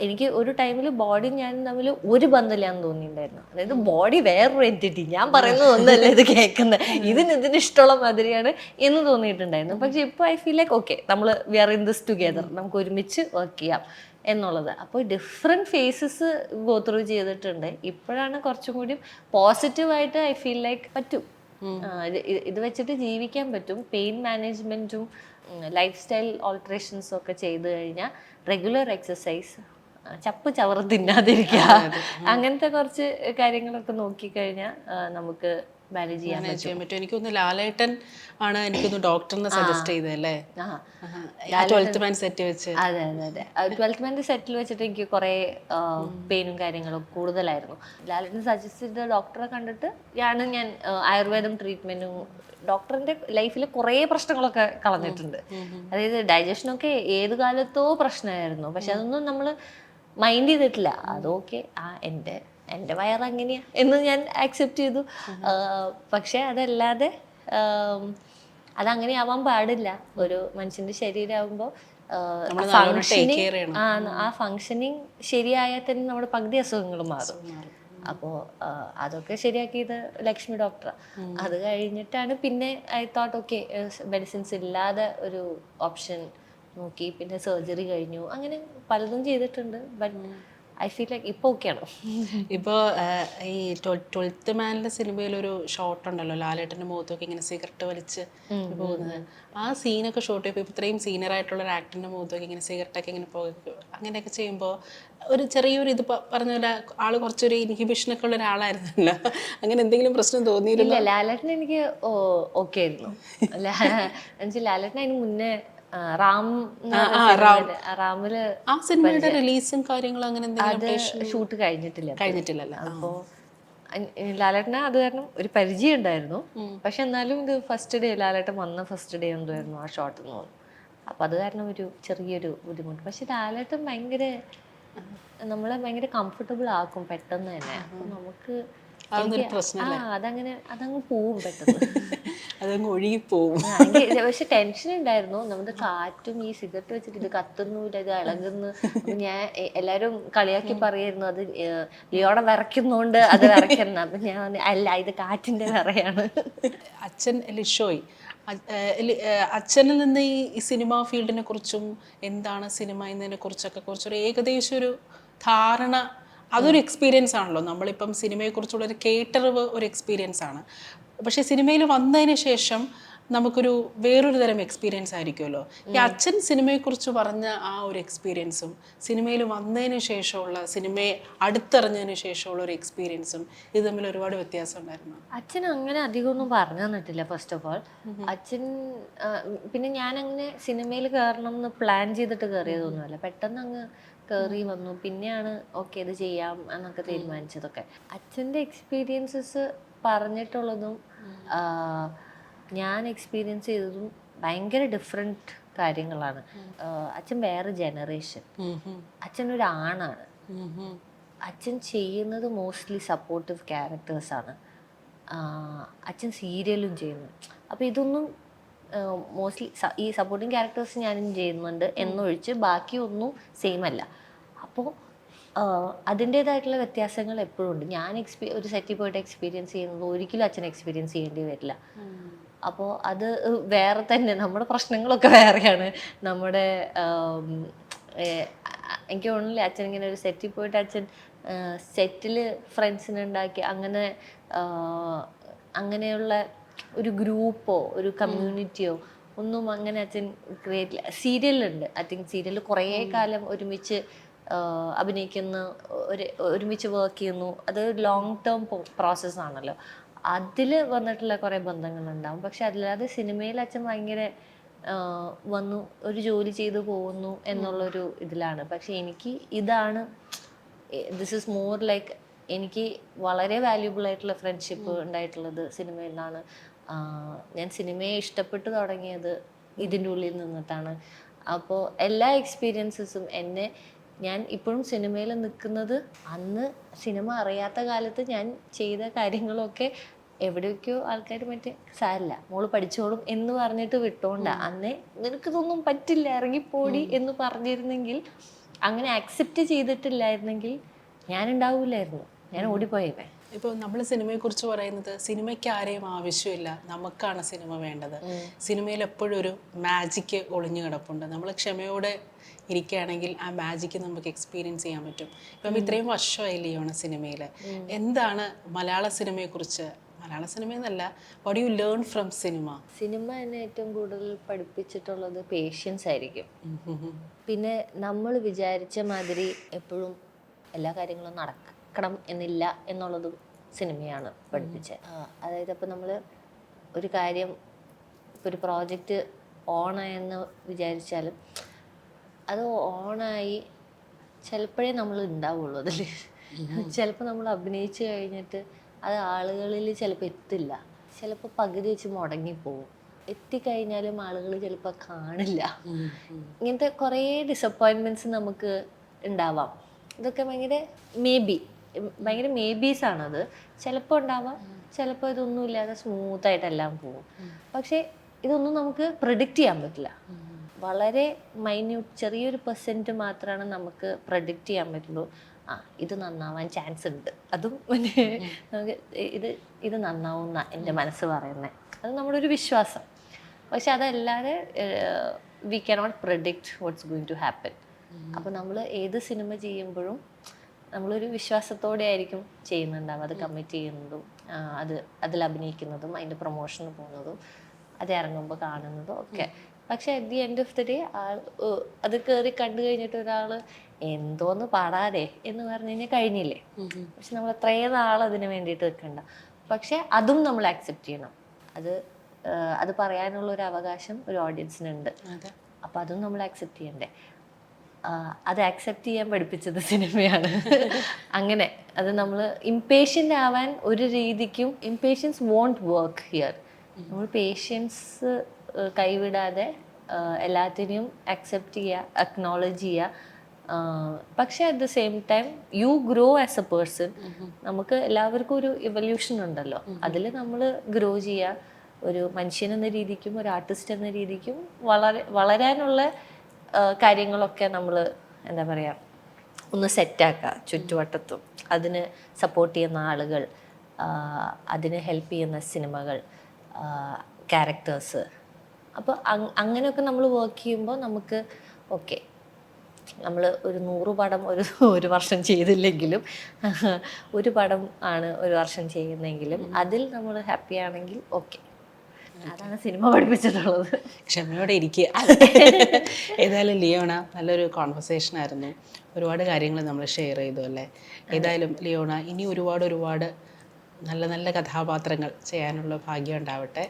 എനിക്ക് ഒരു ടൈമിൽ ബോഡി ഞാനും തമ്മിൽ ഒരു ബന്ധമില്ലാന്ന് തോന്നിയിട്ടുണ്ടായിരുന്നു. അതായത് ബോഡി വേറൊരു എൻറ്റിറ്റി, ഞാൻ പറയുന്നത് ഒന്നല്ല ഇത് കേൾക്കുന്നത്, ഇതിന് ഇഷ്ടമുള്ള മാതിരിയാണ് എന്ന് തോന്നിയിട്ടുണ്ടായിരുന്നു. പക്ഷെ ഇപ്പോൾ ഐ ഫീൽ ലൈക്ക് ഓക്കെ, നമ്മൾ we are in this together, നമുക്ക് ഒരുമിച്ച് വർക്ക് ചെയ്യാം എന്നുള്ളത്. അപ്പോൾ ഡിഫറെൻറ്റ് ഫേസസ് ഗോ ത്രൂ ചെയ്തിട്ടുണ്ട്. ഇപ്പോഴാണ് കുറച്ചും കൂടി പോസിറ്റീവായിട്ട് ഐ ഫീൽ ലൈക്ക് പറ്റും, ഇത് വെച്ചിട്ട് ജീവിക്കാൻ പറ്റും. പെയിൻ മാനേജ്മെൻറ്റും ലൈഫ് സ്റ്റൈൽ ഓൾട്രേഷൻസും ഒക്കെ ചെയ്ത് കഴിഞ്ഞാൽ റെഗുലർ എക്സസൈസ്, ചപ്പ് ചവറ് തിന്നാതിരിക്കുക, അങ്ങനത്തെ കുറച്ച് കാര്യങ്ങളൊക്കെ നോക്കിക്കഴിഞ്ഞാൽ നമുക്ക് മാനേജ് ചെയ്യാൻ പറ്റും. എനിക്കൊന്ന് ലാലേട്ടൻ ആണ് എനിക്കൊന്ന് ഡോക്ടറിനെ സജസ്റ്റ് ചെയ്തല്ലേ, 12th മാൻ സെറ്റ് വെച്ച്. അതെ അതെ അതെ, 12th മാൻ്റെ സെറ്റിൽ വെച്ചിട്ട് എനിക്ക് കുറേ പെയിനും കാര്യങ്ങളും കൂടുതലായിരുന്നു. ലാലേട്ടൻ സജസ്റ്റ് ചെയ്ത ഡോക്ടറെ കണ്ടിട്ട് ഞാൻ ആയുർവേദം ട്രീറ്റ്മെൻറ്റും ഡോക്ടറിൻ്റെ ലൈഫിൽ കുറേ പ്രശ്നങ്ങളൊക്കെ കളഞ്ഞിട്ടുണ്ട്. അതായത് ഡൈജഷനൊക്കെ ഏത് കാലത്തോ പ്രശ്നമായിരുന്നു, പക്ഷെ അതൊന്നും നമ്മൾ മൈൻഡ് ചെയ്തിട്ടില്ല. അതൊക്കെ എൻ്റെ വയറങ്ങനെയാ എന്ന് ഞാൻ ആക്സെപ്റ്റ് ചെയ്തു. പക്ഷെ അതല്ലാതെ അതങ്ങനെ ആവാൻ പാടില്ല. ഒരു മനുഷ്യൻ്റെ ശരീരമാകുമ്പോൾ ഫങ്ഷനിങ് ആ ഫങ്ഷനിങ് ശരിയായാൽ തന്നെ നമ്മുടെ പകുതി അസുഖങ്ങൾ മാറും. അപ്പോൾ അതൊക്കെ ശരിയാക്കിയത് ലക്ഷ്മി ഡോക്ടറാണ്. അത് കഴിഞ്ഞിട്ടാണ് പിന്നെ ഐ തോട്ട് ഓക്കെ മെഡിസിൻസ് ഇല്ലാതെ ഒരു ഓപ്ഷൻ നോക്കി, പിന്നെ സർജറി കഴിഞ്ഞു, അങ്ങനെ പലതും ചെയ്തിട്ടുണ്ട്. ബട്ട് ഐ ഫീൽ ലൈക്ക് ഇപ്പോൾ ഓക്കെയാണ്. ഇപ്പോൾ ഈ 12th മാനിലെ സിനിമയിലൊരു ഷോട്ട് ഉണ്ടല്ലോ, ലാലേട്ടൻ്റെ മുഖത്തൊക്കെ ഇങ്ങനെ സിഗരറ്റ് വലിച്ച് പോകുന്നത്. ആ സീനൊക്കെ ഷോട്ട് ചെയ്യുമ്പോൾ ഇത്രയും സീനിയർ ആയിട്ടുള്ള ഒരു ആക്ടറിൻ്റെ മുഖത്തൊക്കെ ഇങ്ങനെ സിഗരറ്റൊക്കെ ഇങ്ങനെ പോകും, അങ്ങനെയൊക്കെ ചെയ്യുമ്പോൾ ഒരു ചെറിയൊരു ഇത് പറഞ്ഞ പോലെ ആള് കുറച്ചൊരു ഇൻഹിബിഷനൊക്കെ ഉള്ള ഒരാളായിരുന്നല്ലോ. അങ്ങനെ എന്തെങ്കിലും പ്രശ്നം തോന്നിയില്ല? ലാലേട്ടൻ എനിക്ക് ഓക്കെ ആയിരുന്നു. ലാലേട്ടൻ അതിന് മുന്നേ റാമില് ആ സിനിമയുടെ റിലീസും കാര്യങ്ങളും അങ്ങനെ എന്തെങ്കിലും ഷൂട്ട് കഴിഞ്ഞിട്ടില്ലല്ലോ. അപ്പോ ലാലേട്ടന് അത് കാരണം ഒരു പരിചയം ഉണ്ടായിരുന്നു. പക്ഷെ എന്നാലും ഇത് ഫസ്റ്റ് ഡേ, ലാലേട്ടൻ വന്ന ഫസ്റ്റ് ഡേ എന്തായിരുന്നു ആ ഷോട്ട് എന്ന് തോന്നുന്നു. അപ്പൊ അത് കാരണം ഒരു ചെറിയൊരു ബുദ്ധിമുട്ട്. പക്ഷെ ലാലേട്ടൻ നമ്മളെ ഭയങ്കര കംഫർട്ടബിൾ ആക്കും പെട്ടെന്ന് തന്നെ. അപ്പൊ നമുക്ക് അതങ്ങ് പോവും പെട്ടെന്ന്, അതങ്ങ് ഒഴുകിപ്പോവും. പക്ഷെ ടെൻഷൻ ഉണ്ടായിരുന്നു. നമ്മുടെ കാറ്റും ഈ സിഗരറ്റ് വെച്ചിട്ട് ഇത് കത്തുന്നില്ല, ഇത് ഇളകുന്നു. ഞാൻ എല്ലാരും കളിയാക്കി പറയായിരുന്നു അത് ലിയോണ വിറയ്ക്കുന്നോണ്ട് അത് വിറയ്ക്കുന്ന. അപ്പൊ ഞാൻ അല്ല, ഇത് കാറ്റിന്റെ വിറയാണ്. അച്ഛൻ ലിഷോയ്, അച്ഛനിൽ നിന്ന് ഈ സിനിമാ ഫീൽഡിനെ കുറിച്ചും എന്താണ് സിനിമ എന്നതിനെ കുറിച്ചൊക്കെ കുറച്ചൊരു ഏകദേശം ഒരു ധാരണ, അതൊരു എക്സ്പീരിയൻസ് ആണല്ലോ. നമ്മളിപ്പം സിനിമയെക്കുറിച്ചുള്ള ഒരു കേട്ടറിവ് ഒരു എക്സ്പീരിയൻസ് ആണ്. പക്ഷെ സിനിമയിൽ വന്നതിന് ശേഷം നമുക്കൊരു വേറൊരു തരം എക്സ്പീരിയൻസ് ആയിരിക്കുമല്ലോ. ഈ അച്ഛൻ സിനിമയെക്കുറിച്ച് പറഞ്ഞ ആ ഒരു എക്സ്പീരിയൻസും സിനിമയിൽ വന്നതിന് ശേഷമുള്ള, സിനിമയെ അടുത്തറിഞ്ഞതിന് ശേഷമുള്ള ഒരു എക്സ്പീരിയൻസും ഇത് തമ്മിൽ ഒരുപാട് വ്യത്യാസം ഉണ്ടായിരുന്നു. അച്ഛൻ അങ്ങനെ അധികമൊന്നും പറഞ്ഞു തന്നിട്ടില്ല ഫസ്റ്റ് ഓഫ് ഓൾ. അച്ഛൻ പിന്നെ ഞാനങ്ങനെ സിനിമയിൽ കയറണം എന്ന് പ്ലാൻ ചെയ്തിട്ട് കയറിയതൊന്നുമല്ല, പെട്ടെന്ന് അങ്ങ് കയറി വന്നു. പിന്നെയാണ് ഓക്കെ ഇത് ചെയ്യാം എന്നൊക്കെ തീരുമാനിച്ചതൊക്കെ. അച്ഛൻ്റെ എക്സ്പീരിയൻസസ് പറഞ്ഞിട്ടുള്ളതും ഞാൻ എക്സ്പീരിയൻസ് ചെയ്തതും ഭയങ്കര ഡിഫറെൻറ്റ് കാര്യങ്ങളാണ്. അച്ഛൻ വേറെ ജനറേഷൻ, അച്ഛനൊരു ആണാണ്. അച്ഛൻ ചെയ്യുന്നത് മോസ്റ്റ്ലി സപ്പോർട്ടീവ് ക്യാരക്ടേഴ്സാണ്. അച്ഛൻ സീരിയലും ചെയ്യുന്നു. അപ്പോൾ ഇതൊന്നും മോസ്റ്റ്ലി ഈ സപ്പോർട്ടിങ് ക്യാരക്ടേഴ്സ് ഞാനും ചെയ്യുന്നുണ്ട് എന്നൊഴിച്ച് ബാക്കിയൊന്നും സെയിം അല്ല. അപ്പോൾ അതിൻ്റേതായിട്ടുള്ള വ്യത്യാസങ്ങൾ എപ്പോഴും ഉണ്ട്. ഞാൻ ഒരു സെറ്റിൽ പോയിട്ട് എക്സ്പീരിയൻസ് ചെയ്യുന്നത് ഒരിക്കലും അച്ഛൻ എക്സ്പീരിയൻസ് ചെയ്യേണ്ടി വരില്ല. അപ്പോൾ അത് വേറെ തന്നെ, നമ്മുടെ പ്രശ്നങ്ങളൊക്കെ വേറെയാണ്. നമ്മുടെ എനിക്ക് തോന്നുന്നില്ല അച്ഛൻ ഇങ്ങനെ ഒരു സെറ്റിൽ പോയിട്ട് അച്ഛൻ സെറ്റിൽ ഫ്രണ്ട്സിനെ ഉണ്ടാക്കി അങ്ങനെയുള്ള ഒരു ഗ്രൂപ്പോ ഒരു കമ്മ്യൂണിറ്റിയോ ഒന്നും അങ്ങനെ അച്ഛൻ ക്രിയേറ്റ്. സീരിയലുണ്ട്, ഐ തിങ്ക് സീരിയലിൽ കുറേ കാലം ഒരുമിച്ച് അഭിനയിക്കുന്ന, ഒരുമിച്ച് വർക്ക് ചെയ്യുന്നു. അത് ലോങ് ടേം പ്രോസസ്സാണല്ലോ. അതിൽ വന്നിട്ടുള്ള കുറേ ബന്ധങ്ങളുണ്ടാവും. പക്ഷെ അതില്ലാതെ സിനിമയിൽ അച്ഛൻ ഭയങ്കര വന്നു ഒരു ജോലി ചെയ്തു പോകുന്നു എന്നുള്ളൊരു ഇതിലാണ്. പക്ഷെ എനിക്ക് ഇതാണ്, ദിസ് ഈസ് മോർ ലൈക്ക്, എനിക്ക് വളരെ വാല്യൂബിൾ ആയിട്ടുള്ള ഫ്രണ്ട്ഷിപ്പ് ഉണ്ടായിട്ടുള്ളത് സിനിമയിൽ നിന്നാണ്. ഞാൻ സിനിമയെ ഇഷ്ടപ്പെട്ടു തുടങ്ങിയത് ഇതിൻ്റെ ഉള്ളിൽ നിന്നിട്ടാണ്. അപ്പോൾ എല്ലാ എക്സ്പീരിയൻസസും ഞാൻ ഇപ്പോഴും സിനിമയിൽ നിൽക്കുന്നത്, അന്ന് സിനിമ അറിയാത്ത കാലത്ത് ഞാൻ ചെയ്ത കാര്യങ്ങളൊക്കെ എവിടെയൊക്കെയോ ആൾക്കാർ സാരില്ല മോള് പഠിച്ചോളും എന്ന് പറഞ്ഞിട്ട് വിട്ടോണ്ടാ. അന്നേ നിനക്കിതൊന്നും പറ്റില്ല ഇറങ്ങിപ്പോടി എന്ന് പറഞ്ഞിരുന്നെങ്കിൽ, അങ്ങനെ അക്സെപ്റ്റ് ചെയ്തിട്ടില്ലായിരുന്നെങ്കിൽ ഞാൻ ഉണ്ടാവില്ലായിരുന്നു, ഞാൻ ഓടിപ്പോയേനെ. ഇപ്പോൾ നമ്മൾ സിനിമയെക്കുറിച്ച് പറയുന്നത് സിനിമയ്ക്ക് ആരെയും ആവശ്യമില്ല, നമുക്കാണ് സിനിമ വേണ്ടത്. സിനിമയിൽ എപ്പോഴും ഒരു മാജിക്ക് ഒളിഞ്ഞു കിടപ്പുണ്ട്. നമ്മൾ ക്ഷമയോടെ ഇരിക്കുകയാണെങ്കിൽ ആ മാജിക്ക് നമുക്ക് എക്സ്പീരിയൻസ് ചെയ്യാൻ പറ്റും. ഇപ്പം ഇത്രയും വർഷമായി ലിയോണ സിനിമയിൽ. എന്താണ് മലയാള സിനിമയെക്കുറിച്ച്, മലയാള സിനിമയെന്നല്ല, what you learn from cinema? Cinema എന്നെ ഏറ്റവും കൂടുതൽ പഠിപ്പിച്ചിട്ടുള്ളത് പേഷ്യൻസ് ആയിരിക്കും. പിന്നെ നമ്മൾ വിചാരിച്ച മാതിരി എപ്പോഴും എല്ലാ കാര്യങ്ങളും നടക്കണം എന്നില്ല എന്നുള്ളതും സിനിമയാണ് പഠിപ്പിച്ചത്. അതായത് അപ്പോൾ നമ്മൾ ഒരു കാര്യം, ഇപ്പോൾ ഒരു പ്രോജക്റ്റ് ഓണായെന്ന് വിചാരിച്ചാലും അത് ഓണായി ചിലപ്പോഴേ നമ്മൾ ഉണ്ടാവുള്ളൂ അതിൽ. ചിലപ്പോൾ നമ്മൾ അഭിനയിച്ച് കഴിഞ്ഞിട്ട് അത് ആളുകളിൽ ചിലപ്പോൾ എത്തില്ല, ചിലപ്പോൾ പകുതി വെച്ച് മുടങ്ങിപ്പോവും. എത്തിക്കഴിഞ്ഞാലും ആളുകൾ ചിലപ്പോൾ കാണില്ല. ഇങ്ങനത്തെ കുറേ ഡിസപ്പോയിൻമെൻറ്റ്സ് നമുക്ക് ഉണ്ടാവാം. ഇതൊക്കെ ഭയങ്കര മേബീസാണത്. ചിലപ്പോൾ ഉണ്ടാവാം, ചിലപ്പോൾ ഇതൊന്നുമില്ലാതെ സ്മൂത്തായിട്ടെല്ലാം പോവും. പക്ഷേ ഇതൊന്നും നമുക്ക് പ്രെഡിക്റ്റ് ചെയ്യാൻ പറ്റില്ല. വളരെ മൈന്യൂട്ട് ചെറിയൊരു പെർസെൻറ്റ് മാത്രമാണ് നമുക്ക് പ്രെഡിക്റ്റ് ചെയ്യാൻ പറ്റുള്ളൂ. ഇത് നന്നാവാൻ ചാൻസ് ഉണ്ട്, അതും നമുക്ക് ഇത് നന്നാവും എന്നാണ് എൻ്റെ മനസ്സ് പറയുന്നത്. അത് നമ്മുടെ ഒരു വിശ്വാസം. പക്ഷെ അതല്ലാതെ we cannot predict what's going to happen. അപ്പോൾ നമ്മൾ ഏത് സിനിമ ചെയ്യുമ്പോഴും നമ്മളൊരു വിശ്വാസത്തോടെ ആയിരിക്കും ചെയ്യുന്നുണ്ടാവും. അത് കമ്മിറ്റ് ചെയ്യുന്നതും അതിൽ അഭിനയിക്കുന്നതും അതിൻ്റെ പ്രൊമോഷന് പോകുന്നതും അത് ഇറങ്ങുമ്പോൾ കാണുന്നതും ഒക്കെ. പക്ഷെ at the end of the day അത് കയറി കണ്ടു കഴിഞ്ഞിട്ട് ഒരാൾ എന്തോന്ന് പാടാതെ എന്ന് പറഞ്ഞു കഴിഞ്ഞാൽ കഴിഞ്ഞില്ലേ. പക്ഷെ നമ്മൾ അത്രയും നാൾ അതിന് വേണ്ടിയിട്ട് വെക്കണ്ട. പക്ഷെ അതും നമ്മൾ ആക്സെപ്റ്റ് ചെയ്യണം. അത് പറയാനുള്ള ഒരു അവകാശം ഒരു ഓഡിയൻസിനുണ്ട്. അപ്പം അതും നമ്മൾ ആക്സെപ്റ്റ് ചെയ്യണ്ടേ. അത് ആക്സെപ്റ്റ് ചെയ്യാൻ പഠിപ്പിച്ചത് സിനിമയാണ്. അങ്ങനെ അത് നമ്മൾ ഇംപേഷ്യൻ്റ് ആവാൻ ഒരു രീതിക്കും, ഇംപേഷ്യൻസ് വോണ്ട് വർക്ക് ഹിയർ. നമ്മൾ പേഷ്യൻസ് കൈവിടാതെ എല്ലാത്തിനെയും അക്സെപ്റ്റ് ചെയ്യുക, അക്നോളജ് ചെയ്യുക. പക്ഷേ at the same time you grow as A person. നമുക്ക് എല്ലാവർക്കും ഒരു ഇവല്യൂഷൻ ഉണ്ടല്ലോ, അതിൽ നമ്മൾ ഗ്രോ ചെയ്യുക. ഒരു മനുഷ്യൻ എന്ന രീതിക്കും ഒരു ആർട്ടിസ്റ്റ് എന്ന രീതിക്കും വളരാനുള്ള കാര്യങ്ങളൊക്കെ നമ്മൾ എന്താ പറയുക ഒന്ന് സെറ്റാക്കുക ചുറ്റുവട്ടത്തും. അതിന് സപ്പോർട്ട് ചെയ്യുന്ന ആളുകൾ, അതിന് ഹെൽപ്പ് ചെയ്യുന്ന സിനിമകൾ, ക്യാരക്ടേഴ്സ്. അപ്പോൾ അങ്ങനെയൊക്കെ നമ്മൾ വർക്ക് ചെയ്യുമ്പോൾ നമുക്ക് ഓക്കെ, നമ്മൾ ഒരു 100 പടം ഒരു വർഷം ചെയ്തില്ലെങ്കിലും ഒരു പടം ആണ് ഒരു വർഷം ചെയ്യുന്നെങ്കിലും അതിൽ നമ്മൾ ഹാപ്പി ആണെങ്കിൽ ഓക്കെ. അതാണ് സിനിമ പഠിപ്പിച്ചിട്ടുള്ളത്. ക്ഷമയോടെ ഇരിക്കുക. ഏതായാലും ലിയോണ, നല്ലൊരു കോൺവെർസേഷൻ ആയിരുന്നു. ഒരുപാട് കാര്യങ്ങൾ നമ്മൾ ഷെയർ ചെയ്തു അല്ലേ. ഏതായാലും ലിയോണ ഇനി ഒരുപാട് നല്ല നല്ല കഥാപാത്രങ്ങൾ ചെയ്യാനുള്ള ഭാഗ്യം ഉണ്ടാവട്ടെ.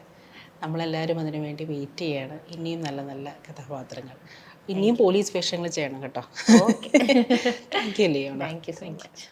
നമ്മളെല്ലാവരും അതിനു വേണ്ടി വെയിറ്റ് ചെയ്യാണ്. ഇനിയും നല്ല നല്ല കഥാപാത്രങ്ങൾ, ഇനിയും പോലീസ് വേഷങ്ങൾ ചെയ്യണം കേട്ടോ. Okay, thank you Leona. Thank you so much.